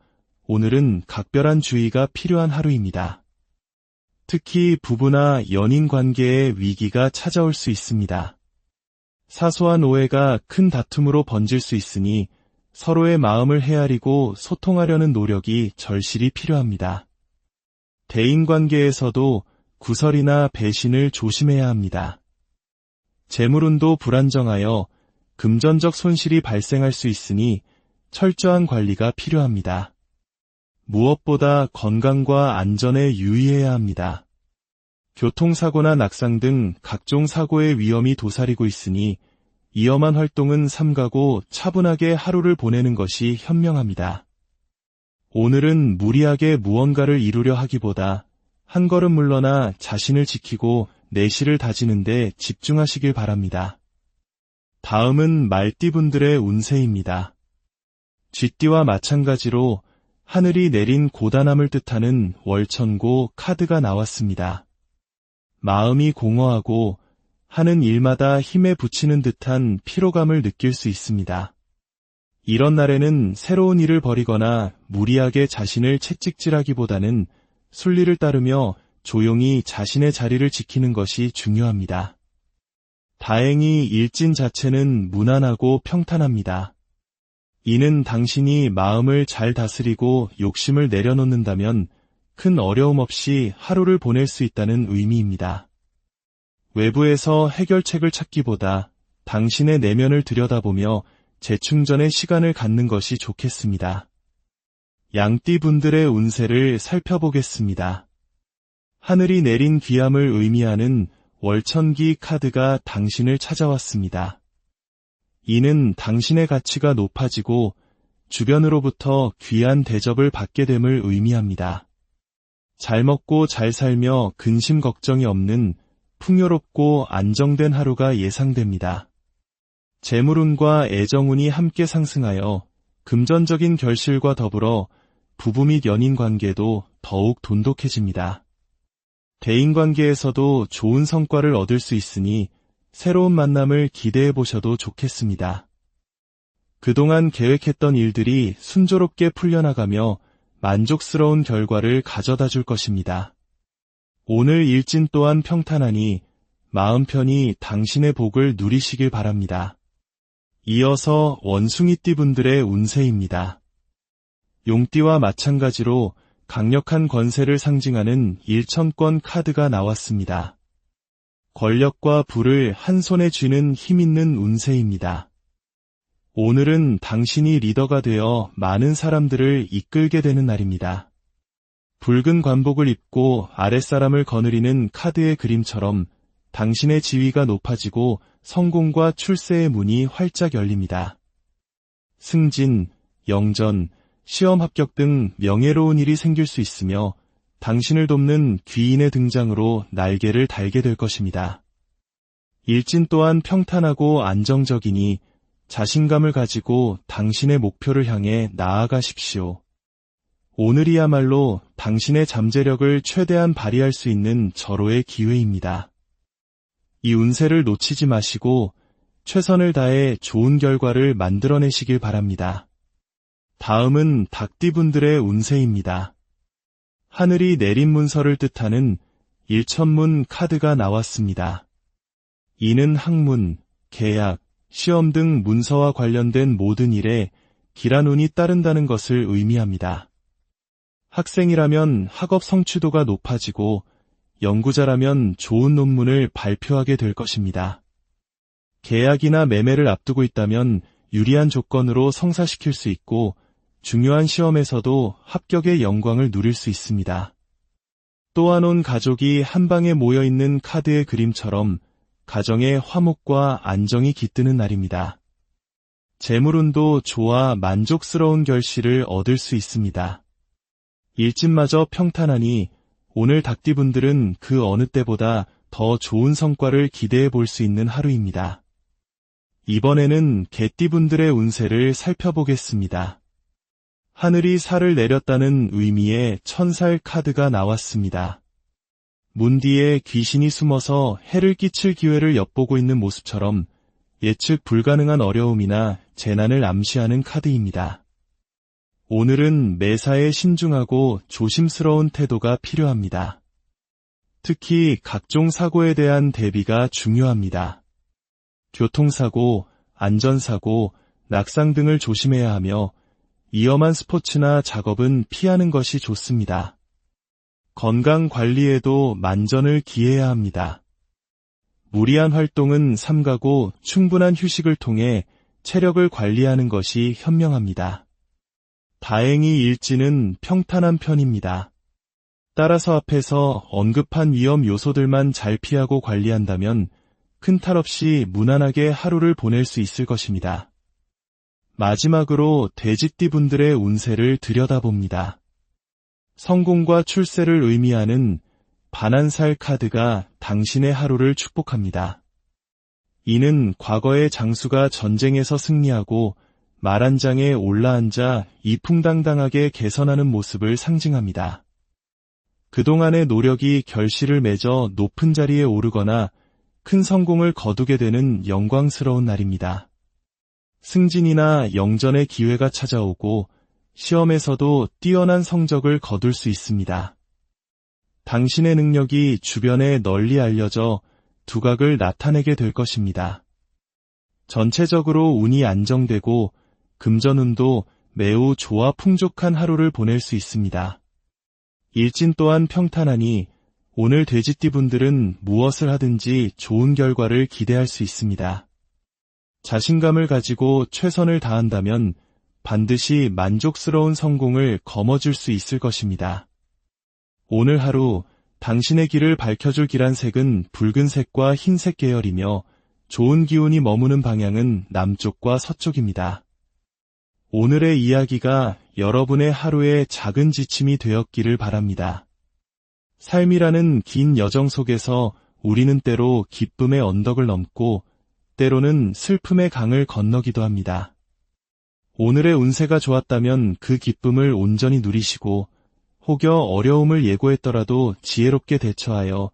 Speaker 1: 오늘은 각별한 주의가 필요한 하루입니다. 특히 부부나 연인 관계에 위기가 찾아올 수 있습니다. 사소한 오해가 큰 다툼으로 번질 수 있으니 서로의 마음을 헤아리고 소통하려는 노력이 절실히 필요합니다. 대인관계에서도 구설이나 배신을 조심해야 합니다. 재물운도 불안정하여 금전적 손실이 발생할 수 있으니 철저한 관리가 필요합니다. 무엇보다 건강과 안전에 유의해야 합니다. 교통사고나 낙상 등 각종 사고의 위험이 도사리고 있으니 위험한 활동은 삼가고 차분하게 하루를 보내는 것이 현명합니다. 오늘은 무리하게 무언가를 이루려 하기보다 한 걸음 물러나 자신을 지키고 내실을 다지는 데 집중하시길 바랍니다. 다음은 말띠분들의 운세입니다. 쥐띠와 마찬가지로 하늘이 내린 고단함을 뜻하는 월천고 카드가 나왔습니다. 마음이 공허하고 하는 일마다 힘에 부치는 듯한 피로감을 느낄 수 있습니다. 이런 날에는 새로운 일을 벌이거나 무리하게 자신을 채찍질하기보다는 순리를 따르며 조용히 자신의 자리를 지키는 것이 중요합니다. 다행히 일진 자체는 무난하고 평탄합니다. 이는 당신이 마음을 잘 다스리고 욕심을 내려놓는다면 큰 어려움 없이 하루를 보낼 수 있다는 의미입니다. 외부에서 해결책을 찾기보다 당신의 내면을 들여다보며 재충전의 시간을 갖는 것이 좋겠습니다. 양띠분들의 운세를 살펴보겠습니다. 하늘이 내린 귀함을 의미하는 월천기 카드가 당신을 찾아왔습니다. 이는 당신의 가치가 높아지고 주변으로부터 귀한 대접을 받게 됨을 의미합니다. 잘 먹고 잘 살며 근심 걱정이 없는 풍요롭고 안정된 하루가 예상됩니다. 재물운과 애정운이 함께 상승하여 금전적인 결실과 더불어 부부 및 연인 관계도 더욱 돈독해집니다. 대인관계에서도 좋은 성과를 얻을 수 있으니 새로운 만남을 기대해 보셔도 좋겠습니다. 그동안 계획했던 일들이 순조롭게 풀려나가며 만족스러운 결과를 가져다 줄 것입니다. 오늘 일진 또한 평탄하니 마음 편히 당신의 복을 누리시길 바랍니다. 이어서 원숭이띠분들의 운세입니다. 용띠와 마찬가지로 강력한 권세를 상징하는 일천권 카드가 나왔습니다. 권력과 부를 한 손에 쥐는 힘있는 운세입니다. 오늘은 당신이 리더가 되어 많은 사람들을 이끌게 되는 날입니다. 붉은 관복을 입고 아랫사람을 거느리는 카드의 그림처럼 당신의 지위가 높아지고 성공과 출세의 문이 활짝 열립니다. 승진, 영전, 시험 합격 등 명예로운 일이 생길 수 있으며 당신을 돕는 귀인의 등장으로 날개를 달게 될 것입니다. 일진 또한 평탄하고 안정적이니 자신감을 가지고 당신의 목표를 향해 나아가십시오. 오늘이야말로 당신의 잠재력을 최대한 발휘할 수 있는 절호의 기회입니다. 이 운세를 놓치지 마시고 최선을 다해 좋은 결과를 만들어내시길 바랍니다. 다음은 닭띠분들의 운세입니다. 하늘이 내린 문서를 뜻하는 일천문 카드가 나왔습니다. 이는 학문, 계약, 시험 등 문서와 관련된 모든 일에 길한 운이 따른다는 것을 의미합니다. 학생이라면 학업 성취도가 높아지고 연구자라면 좋은 논문을 발표하게 될 것입니다. 계약이나 매매를 앞두고 있다면 유리한 조건으로 성사시킬 수 있고 중요한 시험에서도 합격의 영광을 누릴 수 있습니다. 또한 온 가족이 한방에 모여있는 카드의 그림처럼 가정의 화목과 안정이 깃드는 날입니다. 재물운도 좋아 만족스러운 결실을 얻을 수 있습니다. 일진마저 평탄하니 오늘 닭띠분들은 그 어느 때보다 더 좋은 성과를 기대해 볼 수 있는 하루입니다. 이번에는 개띠분들의 운세를 살펴보겠습니다. 하늘이 살을 내렸다는 의미의 천살 카드가 나왔습니다. 문 뒤에 귀신이 숨어서 해를 끼칠 기회를 엿보고 있는 모습처럼 예측 불가능한 어려움이나 재난을 암시하는 카드입니다. 오늘은 매사에 신중하고 조심스러운 태도가 필요합니다. 특히 각종 사고에 대한 대비가 중요합니다. 교통사고, 안전사고, 낙상 등을 조심해야 하며 위험한 스포츠나 작업은 피하는 것이 좋습니다. 건강 관리에도 만전을 기해야 합니다. 무리한 활동은 삼가고 충분한 휴식을 통해 체력을 관리하는 것이 현명합니다. 다행히 일지는 평탄한 편입니다. 따라서 앞에서 언급한 위험 요소들만 잘 피하고 관리한다면 큰 탈 없이 무난하게 하루를 보낼 수 있을 것입니다. 마지막으로 돼지띠분들의 운세를 들여다봅니다. 성공과 출세를 의미하는 반한살 카드가 당신의 하루를 축복합니다. 이는 과거의 장수가 전쟁에서 승리하고 말 한 장에 올라앉아 이풍당당하게 개선하는 모습을 상징합니다. 그동안의 노력이 결실을 맺어 높은 자리에 오르거나 큰 성공을 거두게 되는 영광스러운 날입니다. 승진이나 영전의 기회가 찾아오고 시험에서도 뛰어난 성적을 거둘 수 있습니다. 당신의 능력이 주변에 널리 알려져 두각을 나타내게 될 것입니다. 전체적으로 운이 안정되고 금전운도 매우 좋아 풍족한 하루를 보낼 수 있습니다. 일진 또한 평탄하니 오늘 돼지띠분들은 무엇을 하든지 좋은 결과를 기대할 수 있습니다. 자신감을 가지고 최선을 다한다면 반드시 만족스러운 성공을 거머쥘 수 있을 것입니다. 오늘 하루 당신의 길을 밝혀줄 기란색은 붉은색과 흰색 계열이며 좋은 기운이 머무는 방향은 남쪽과 서쪽입니다. 오늘의 이야기가 여러분의 하루의 작은 지침이 되었기를 바랍니다. 삶이라는 긴 여정 속에서 우리는 때로 기쁨의 언덕을 넘고 때로는 슬픔의 강을 건너기도 합니다. 오늘의 운세가 좋았다면 그 기쁨을 온전히 누리시고 혹여 어려움을 예고했더라도 지혜롭게 대처하여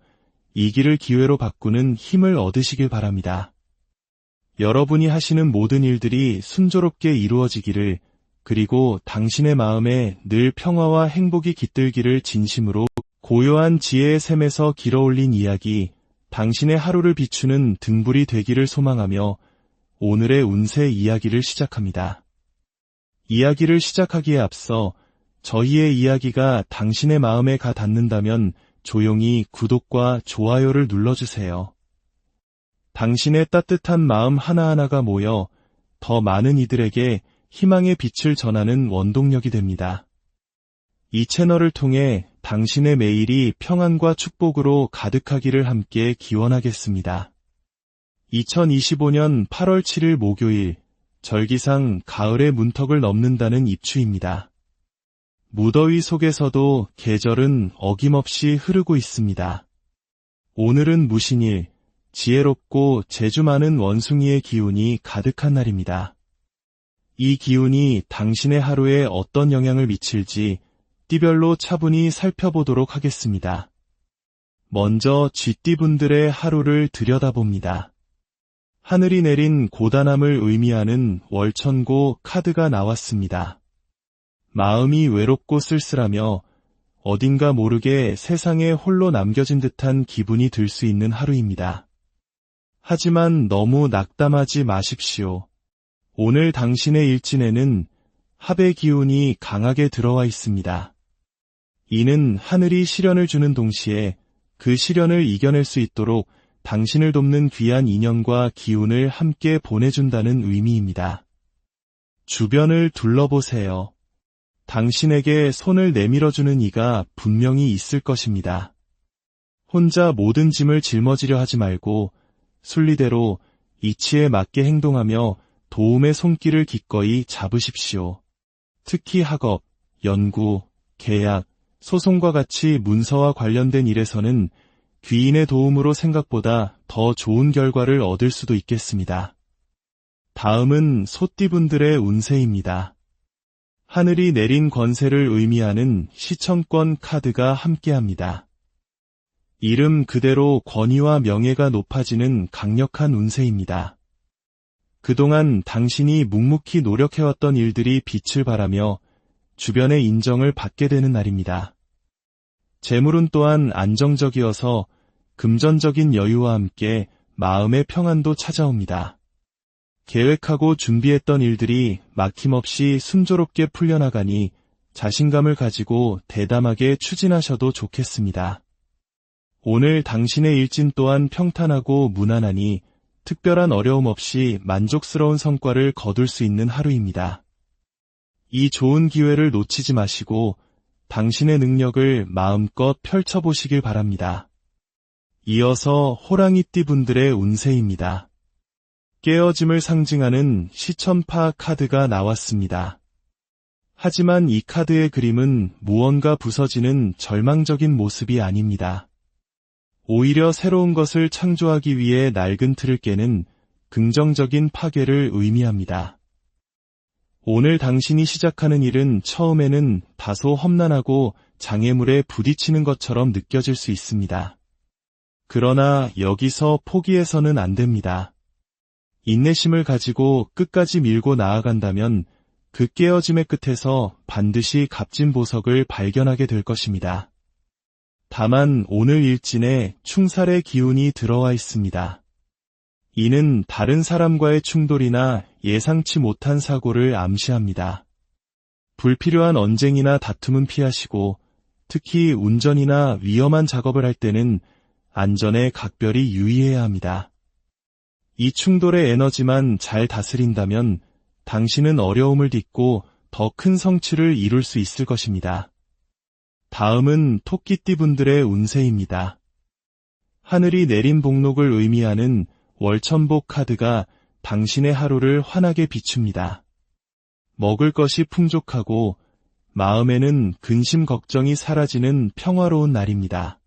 Speaker 1: 이 길을 기회로 바꾸는 힘을 얻으시길 바랍니다. 여러분이 하시는 모든 일들이 순조롭게 이루어지기를, 그리고 당신의 마음에 늘 평화와 행복이 깃들기를 진심으로. 고요한 지혜의 샘에서 길어올린 이야기, 당신의 하루를 비추는 등불이 되기를 소망하며 오늘의 운세 이야기를 시작합니다. 이야기를 시작하기에 앞서 저희의 이야기가 당신의 마음에 가 닿는다면 조용히 구독과 좋아요를 눌러주세요. 당신의 따뜻한 마음 하나하나가 모여 더 많은 이들에게 희망의 빛을 전하는 원동력이 됩니다. 이 채널을 통해 당신의 매일이 평안과 축복으로 가득하기를 함께 기원하겠습니다. 2025년 8월 7일 목요일, 절기상 가을의 문턱을 넘는다는 입추입니다. 무더위 속에서도 계절은 어김없이 흐르고 있습니다. 오늘은 무신일, 지혜롭고 재주 많은 원숭이의 기운이 가득한 날입니다. 이 기운이 당신의 하루에 어떤 영향을 미칠지 띠별로 차분히 살펴보도록 하겠습니다. 먼저 쥐띠분들의 하루를 들여다봅니다. 하늘이 내린 고단함을 의미하는 월천고 카드가 나왔습니다. 마음이 외롭고 쓸쓸하며 어딘가 모르게 세상에 홀로 남겨진 듯한 기분이 들 수 있는 하루입니다. 하지만 너무 낙담하지 마십시오. 오늘 당신의 일진에는 합의 기운이 강하게 들어와 있습니다. 이는 하늘이 시련을 주는 동시에 그 시련을 이겨낼 수 있도록 당신을 돕는 귀한 인연과 기운을 함께 보내준다는 의미입니다. 주변을 둘러보세요. 당신에게 손을 내밀어주는 이가 분명히 있을 것입니다. 혼자 모든 짐을 짊어지려 하지 말고 순리대로 이치에 맞게 행동하며 도움의 손길을 기꺼이 잡으십시오. 특히 학업, 연구, 계약, 소송과 같이 문서와 관련된 일에서는 귀인의 도움으로 생각보다 더 좋은 결과를 얻을 수도 있겠습니다. 다음은 소띠분들의 운세입니다. 하늘이 내린 권세를 의미하는 시청권 카드가 함께합니다. 이름 그대로 권위와 명예가 높아지는 강력한 운세입니다. 그동안 당신이 묵묵히 노력해왔던 일들이 빛을 발하며 주변의 인정을 받게 되는 날입니다. 재물은 또한 안정적이어서 금전적인 여유와 함께 마음의 평안도 찾아옵니다. 계획하고 준비했던 일들이 막힘없이 순조롭게 풀려나가니 자신감을 가지고 대담하게 추진하셔도 좋겠습니다. 오늘 당신의 일진 또한 평탄하고 무난하니 특별한 어려움 없이 만족스러운 성과를 거둘 수 있는 하루입니다. 이 좋은 기회를 놓치지 마시고 당신의 능력을 마음껏 펼쳐보시길 바랍니다. 이어서 호랑이띠 분들의 운세입니다. 깨어짐을 상징하는 시천파 카드가 나왔습니다. 하지만 이 카드의 그림은 무언가 부서지는 절망적인 모습이 아닙니다. 오히려 새로운 것을 창조하기 위해 낡은 틀을 깨는 긍정적인 파괴를 의미합니다. 오늘 당신이 시작하는 일은 처음에는 다소 험난하고 장애물에 부딪히는 것처럼 느껴질 수 있습니다. 그러나 여기서 포기해서는 안 됩니다. 인내심을 가지고 끝까지 밀고 나아간다면 그 깨어짐의 끝에서 반드시 값진 보석을 발견하게 될 것입니다. 다만 오늘 일진에 충살의 기운이 들어와 있습니다. 이는 다른 사람과의 충돌이나 예상치 못한 사고를 암시합니다. 불필요한 언쟁이나 다툼은 피하시고 특히 운전이나 위험한 작업을 할 때는 안전에 각별히 유의해야 합니다. 이 충돌의 에너지만 잘 다스린다면 당신은 어려움을 딛고 더 큰 성취를 이룰 수 있을 것입니다. 다음은 토끼띠 분들의 운세입니다. 하늘이 내린 복록을 의미하는 월천복 카드가 당신의 하루를 환하게 비춥니다. 먹을 것이 풍족하고 마음에는 근심 걱정이 사라지는 평화로운 날입니다.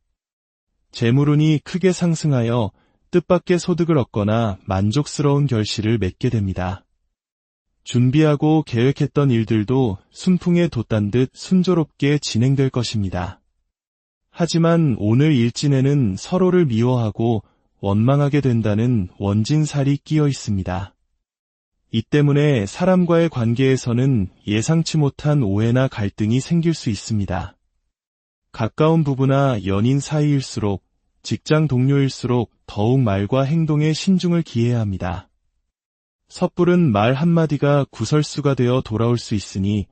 Speaker 1: 재물운이 크게 상승하여 뜻밖의 소득을 얻거나 만족스러운 결실을 맺게 됩니다. 준비하고 계획했던 일들도 순풍에 돛단 듯 순조롭게 진행될 것입니다. 하지만 오늘 일진에는 서로를 미워하고 원망하게 된다는 원진살이 끼어 있습니다. 이 때문에 사람과의 관계에서는 예상치 못한 오해나 갈등이 생길 수 있습니다. 가까운 부부나 연인 사이일수록 직장 동료일수록 더욱 말과 행동에 신중을 기해야 합니다. 섣부른 말 한마디가 구설수가 되어 돌아올 수 있으니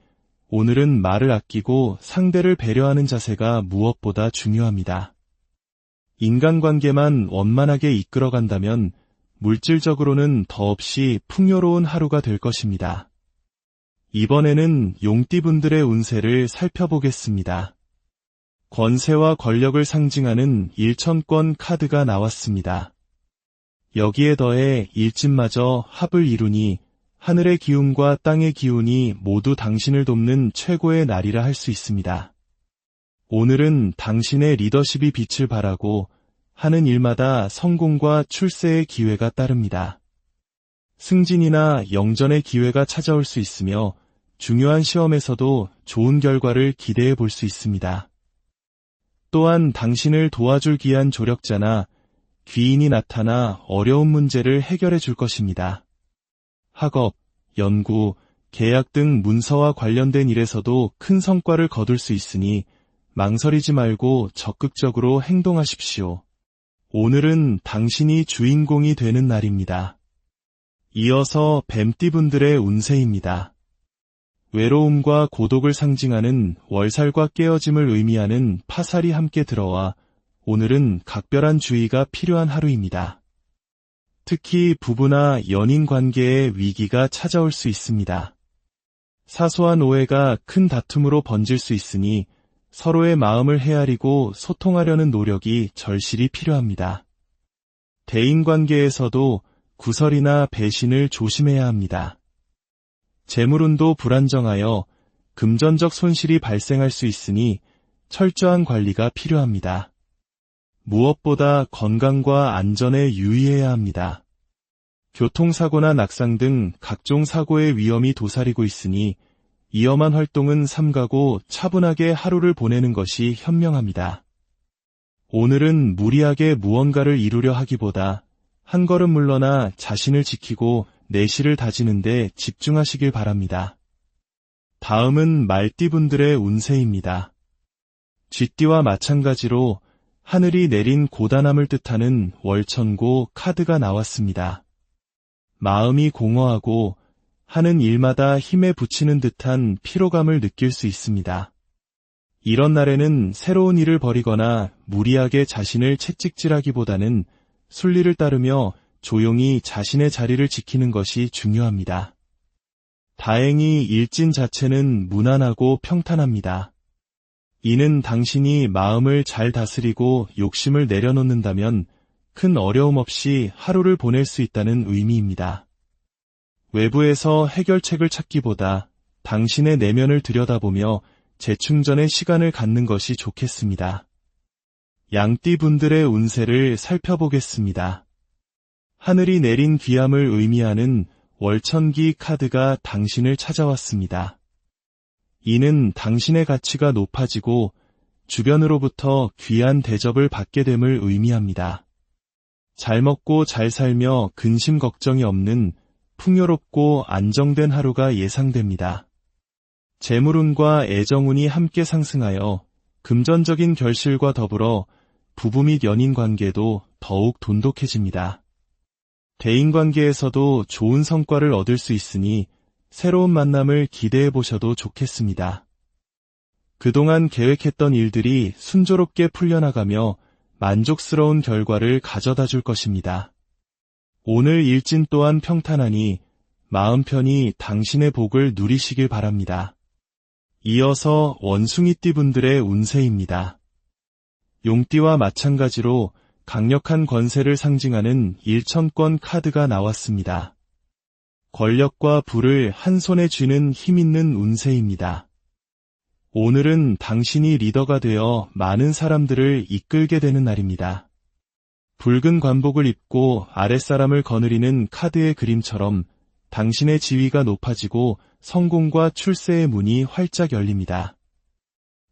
Speaker 1: 오늘은 말을 아끼고 상대를 배려하는 자세가 무엇보다 중요합니다. 인간관계만 원만하게 이끌어간다면 물질적으로는 더없이 풍요로운 하루가 될 것입니다. 이번에는 용띠분들의 운세를 살펴보겠습니다. 권세와 권력을 상징하는 일천권 카드가 나왔습니다. 여기에 더해 일진마저 합을 이루니 하늘의 기운과 땅의 기운이 모두 당신을 돕는 최고의 날이라 할 수 있습니다. 오늘은 당신의 리더십이 빛을 발하고 하는 일마다 성공과 출세의 기회가 따릅니다. 승진이나 영전의 기회가 찾아올 수 있으며 중요한 시험에서도 좋은 결과를 기대해 볼 수 있습니다. 또한 당신을 도와줄 귀한 조력자나 귀인이 나타나 어려운 문제를 해결해 줄 것입니다. 학업, 연구, 계약 등 문서와 관련된 일에서도 큰 성과를 거둘 수 있으니 망설이지 말고 적극적으로 행동하십시오. 오늘은 당신이 주인공이 되는 날입니다. 이어서 뱀띠분들의 운세입니다. 외로움과 고독을 상징하는 월살과 깨어짐을 의미하는 파살이 함께 들어와 오늘은 각별한 주의가 필요한 하루입니다. 특히 부부나 연인 관계에 위기가 찾아올 수 있습니다. 사소한 오해가 큰 다툼으로 번질 수 있으니 서로의 마음을 헤아리고 소통하려는 노력이 절실히 필요합니다. 대인관계에서도 구설이나 배신을 조심해야 합니다. 재물운도 불안정하여 금전적 손실이 발생할 수 있으니 철저한 관리가 필요합니다. 무엇보다 건강과 안전에 유의해야 합니다. 교통사고나 낙상 등 각종 사고의 위험이 도사리고 있으니 위험한 활동은 삼가고 차분하게 하루를 보내는 것이 현명합니다. 오늘은 무리하게 무언가를 이루려 하기보다 한 걸음 물러나 자신을 지키고 내실을 다지는 데 집중하시길 바랍니다. 다음은 말띠분들의 운세입니다. 쥐띠와 마찬가지로 하늘이 내린 고단함을 뜻하는 월천고 카드가 나왔습니다. 마음이 공허하고 하는 일마다 힘에 부치는 듯한 피로감을 느낄 수 있습니다. 이런 날에는 새로운 일을 벌이거나 무리하게 자신을 채찍질하기보다는 순리를 따르며 조용히 자신의 자리를 지키는 것이 중요합니다. 다행히 일진 자체는 무난하고 평탄합니다. 이는 당신이 마음을 잘 다스리고 욕심을 내려놓는다면 큰 어려움 없이 하루를 보낼 수 있다는 의미입니다. 외부에서 해결책을 찾기보다 당신의 내면을 들여다보며 재충전의 시간을 갖는 것이 좋겠습니다. 양띠분들의 운세를 살펴보겠습니다. 하늘이 내린 귀함을 의미하는 월천기 카드가 당신을 찾아왔습니다. 이는 당신의 가치가 높아지고 주변으로부터 귀한 대접을 받게 됨을 의미합니다. 잘 먹고 잘 살며 근심 걱정이 없는 풍요롭고 안정된 하루가 예상됩니다. 재물운과 애정운이 함께 상승하여 금전적인 결실과 더불어 부부 및 연인 관계도 더욱 돈독해집니다. 대인관계에서도 좋은 성과를 얻을 수 있으니 새로운 만남을 기대해 보셔도 좋겠습니다. 그동안 계획했던 일들이 순조롭게 풀려나가며 만족스러운 결과를 가져다 줄 것입니다. 오늘 일진 또한 평탄하니 마음 편히 당신의 복을 누리시길 바랍니다. 이어서 원숭이띠분들의 운세입니다. 용띠와 마찬가지로 강력한 권세를 상징하는 일천권 카드가 나왔습니다. 권력과 부를 한 손에 쥐는 힘있는 운세입니다. 오늘은 당신이 리더가 되어 많은 사람들을 이끌게 되는 날입니다. 붉은 관복을 입고 아랫사람을 거느리는 카드의 그림처럼 당신의 지위가 높아지고 성공과 출세의 문이 활짝 열립니다.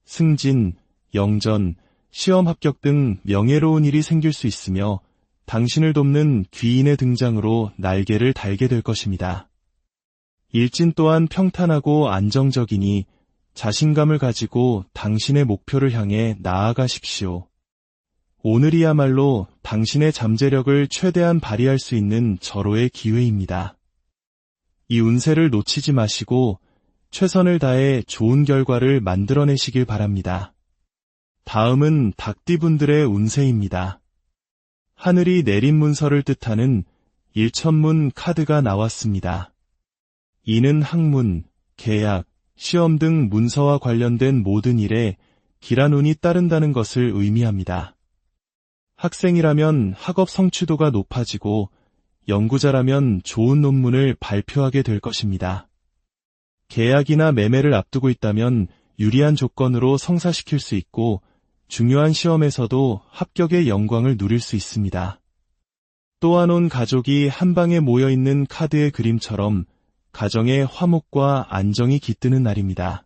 Speaker 1: 승진, 영전, 시험 합격 등 명예로운 일이 생길 수 있으며 당신을 돕는 귀인의 등장으로 날개를 달게 될 것입니다. 일진 또한 평탄하고 안정적이니 자신감을 가지고 당신의 목표를 향해 나아가십시오. 오늘이야말로 당신의 잠재력을 최대한 발휘할 수 있는 절호의 기회입니다. 이 운세를 놓치지 마시고 최선을 다해 좋은 결과를 만들어내시길 바랍니다. 다음은 닭띠분들의 운세입니다. 하늘이 내린 문서를 뜻하는 일천문 카드가 나왔습니다. 이는 학문, 계약, 시험 등 문서와 관련된 모든 일에 길한 운이 따른다는 것을 의미합니다. 학생이라면 학업 성취도가 높아지고 연구자라면 좋은 논문을 발표하게 될 것입니다. 계약이나 매매를 앞두고 있다면 유리한 조건으로 성사시킬 수 있고 중요한 시험에서도 합격의 영광을 누릴 수 있습니다. 또한 온 가족이 한방에 모여있는 카드의 그림처럼 가정의 화목과 안정이 깃드는 날입니다.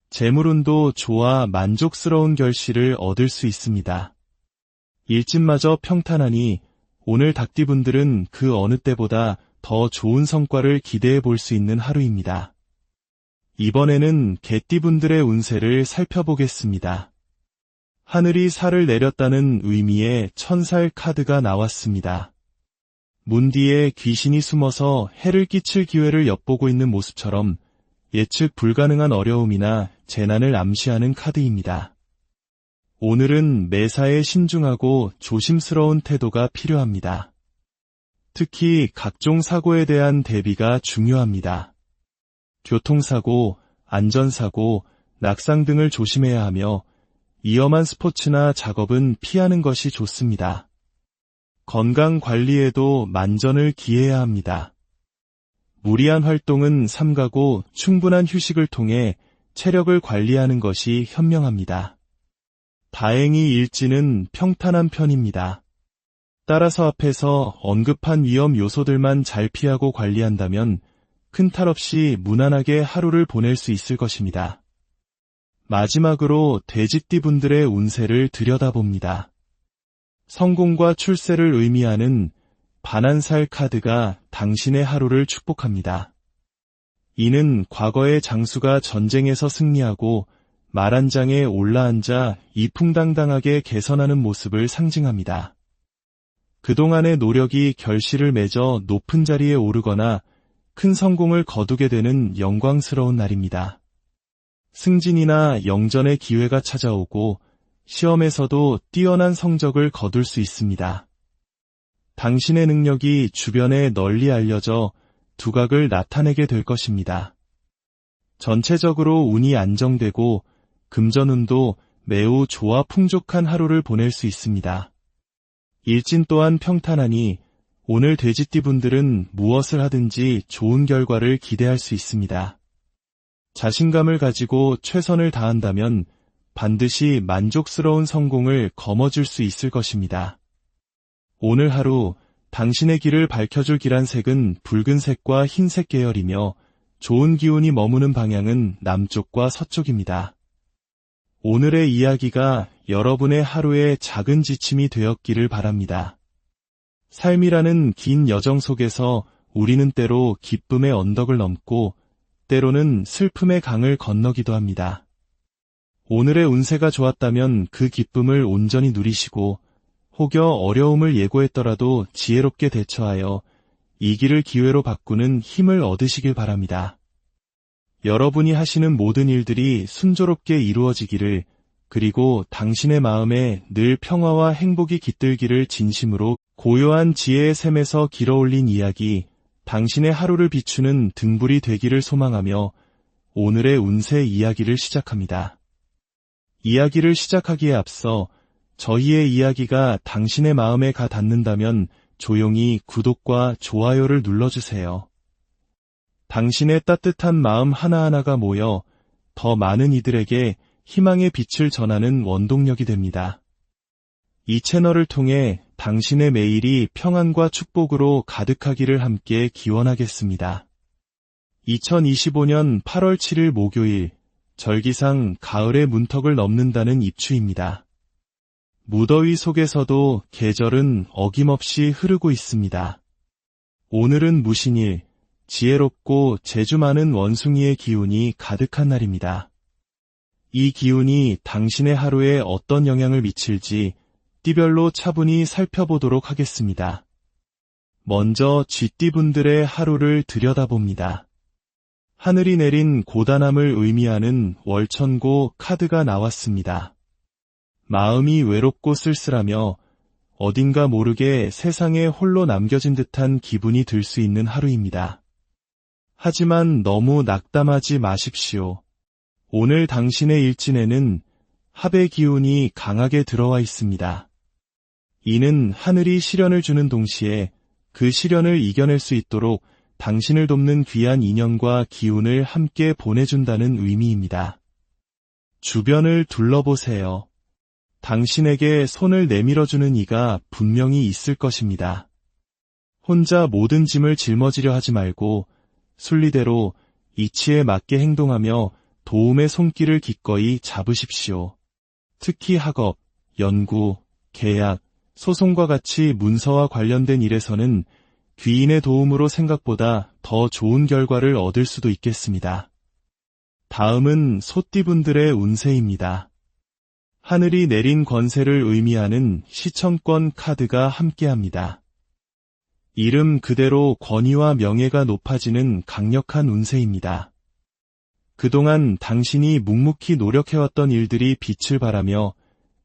Speaker 1: 재물운도 좋아 만족스러운 결실을 얻을 수 있습니다. 일진마저 평탄하니 오늘 닭띠분들은 그 어느 때보다 더 좋은 성과를 기대해 볼 수 있는 하루입니다. 이번에는 개띠분들의 운세를 살펴보겠습니다. 하늘이 살을 내렸다는 의미의 천살 카드가 나왔습니다. 문 뒤에 귀신이 숨어서 해를 끼칠 기회를 엿보고 있는 모습처럼 예측 불가능한 어려움이나 재난을 암시하는 카드입니다. 오늘은 매사에 신중하고 조심스러운 태도가 필요합니다. 특히 각종 사고에 대한 대비가 중요합니다. 교통사고, 안전사고, 낙상 등을 조심해야 하며 위험한 스포츠나 작업은 피하는 것이 좋습니다. 건강 관리에도 만전을 기해야 합니다. 무리한 활동은 삼가고 충분한 휴식을 통해 체력을 관리하는 것이 현명합니다. 다행히 일진은 평탄한 편입니다. 따라서 앞에서 언급한 위험 요소들만 잘 피하고 관리한다면 큰 탈 없이 무난하게 하루를 보낼 수 있을 것입니다. 마지막으로 돼지띠분들의 운세를 들여다봅니다. 성공과 출세를 의미하는 반한살 카드가 당신의 하루를 축복합니다. 이는 과거의 장수가 전쟁에서 승리하고 말 한 장에 올라앉아 이풍당당하게 개선하는 모습을 상징합니다. 그동안의 노력이 결실을 맺어 높은 자리에 오르거나 큰 성공을 거두게 되는 영광스러운 날입니다. 승진이나 영전의 기회가 찾아오고 시험에서도 뛰어난 성적을 거둘 수 있습니다. 당신의 능력이 주변에 널리 알려져 두각을 나타내게 될 것입니다. 전체적으로 운이 안정되고 금전운도 매우 좋아 풍족한 하루를 보낼 수 있습니다. 일진 또한 평탄하니 오늘 돼지띠분들은 무엇을 하든지 좋은 결과를 기대할 수 있습니다. 자신감을 가지고 최선을 다한다면 반드시 만족스러운 성공을 거머쥘 수 있을 것입니다. 오늘 하루 당신의 길을 밝혀줄 기란색은 붉은색과 흰색 계열이며 좋은 기운이 머무는 방향은 남쪽과 서쪽입니다. 오늘의 이야기가 여러분의 하루의 작은 지침이 되었기를 바랍니다. 삶이라는 긴 여정 속에서 우리는 때로 기쁨의 언덕을 넘고 때로는 슬픔의 강을 건너기도 합니다. 오늘의 운세가 좋았다면 그 기쁨을 온전히 누리시고 혹여 어려움을 예고했더라도 지혜롭게 대처하여 이 길을 기회로 바꾸는 힘을 얻으시길 바랍니다. 여러분이 하시는 모든 일들이 순조롭게 이루어지기를, 그리고 당신의 마음에 늘 평화와 행복이 깃들기를 진심으로 고요한 지혜의 샘에서 길어올린 이야기, 당신의 하루를 비추는 등불이 되기를 소망하며 오늘의 운세 이야기를 시작합니다. 이야기를 시작하기에 앞서 저희의 이야기가 당신의 마음에 가 닿는다면 조용히 구독과 좋아요를 눌러주세요. 당신의 따뜻한 마음 하나하나가 모여 더 많은 이들에게 희망의 빛을 전하는 원동력이 됩니다. 이 채널을 통해 당신의 매일이 평안과 축복으로 가득하기를 함께 기원하겠습니다. 2025년 8월 7일 목요일, 절기상 가을의 문턱을 넘는다는 입추입니다. 무더위 속에서도 계절은 어김없이 흐르고 있습니다. 오늘은 무신일, 지혜롭고 재주 많은 원숭이의 기운이 가득한 날입니다. 이 기운이 당신의 하루에 어떤 영향을 미칠지 띠별로 차분히 살펴보도록 하겠습니다. 먼저 쥐띠분들의 하루를 들여다봅니다. 하늘이 내린 고단함을 의미하는 월천고 카드가 나왔습니다. 마음이 외롭고 쓸쓸하며 어딘가 모르게 세상에 홀로 남겨진 듯한 기분이 들 수 있는 하루입니다. 하지만 너무 낙담하지 마십시오. 오늘 당신의 일진에는 합의 기운이 강하게 들어와 있습니다. 이는 하늘이 시련을 주는 동시에 그 시련을 이겨낼 수 있도록 당신을 돕는 귀한 인연과 기운을 함께 보내준다는 의미입니다. 주변을 둘러보세요. 당신에게 손을 내밀어주는 이가 분명히 있을 것입니다. 혼자 모든 짐을 짊어지려 하지 말고 순리대로 이치에 맞게 행동하며 도움의 손길을 기꺼이 잡으십시오. 특히 학업, 연구, 계약, 소송과 같이 문서와 관련된 일에서는 귀인의 도움으로 생각보다 더 좋은 결과를 얻을 수도 있겠습니다. 다음은 소띠분들의 운세입니다. 하늘이 내린 권세를 의미하는 시청권 카드가 함께합니다. 이름 그대로 권위와 명예가 높아지는 강력한 운세입니다. 그동안 당신이 묵묵히 노력해왔던 일들이 빛을 발하며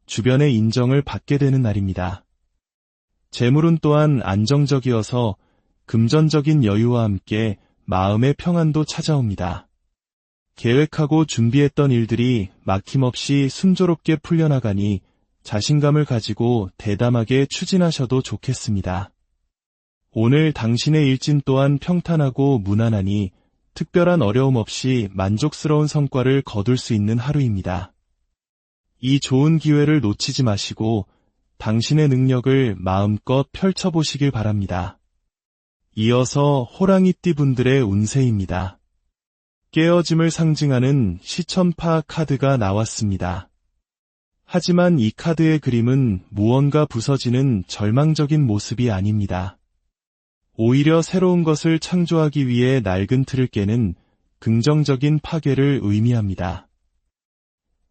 Speaker 1: 주변의 인정을 받게 되는 날입니다. 재물은 또한 안정적이어서 금전적인 여유와 함께 마음의 평안도 찾아옵니다. 계획하고 준비했던 일들이 막힘없이 순조롭게 풀려나가니 자신감을 가지고 대담하게 추진하셔도 좋겠습니다. 오늘 당신의 일진 또한 평탄하고 무난하니 특별한 어려움 없이 만족스러운 성과를 거둘 수 있는 하루입니다. 이 좋은 기회를 놓치지 마시고 당신의 능력을 마음껏 펼쳐보시길 바랍니다. 이어서 호랑이띠 분들의 운세입니다. 깨어짐을 상징하는 시천파 카드가 나왔습니다. 하지만 이 카드의 그림은 무언가 부서지는 절망적인 모습이 아닙니다. 오히려 새로운 것을 창조하기 위해 낡은 틀을 깨는 긍정적인 파괴를 의미합니다.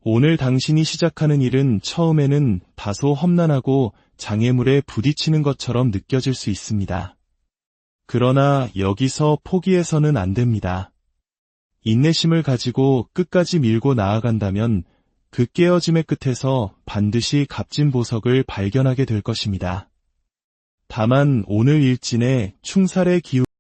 Speaker 1: 오늘 당신이 시작하는 일은 처음에는 다소 험난하고 장애물에 부딪히는 것처럼 느껴질 수 있습니다. 그러나 여기서 포기해서는 안 됩니다. 인내심을 가지고 끝까지 밀고 나아간다면 그 깨어짐의 끝에서 반드시 값진 보석을 발견하게 될 것입니다. 다만 오늘 일진에 충살의 기운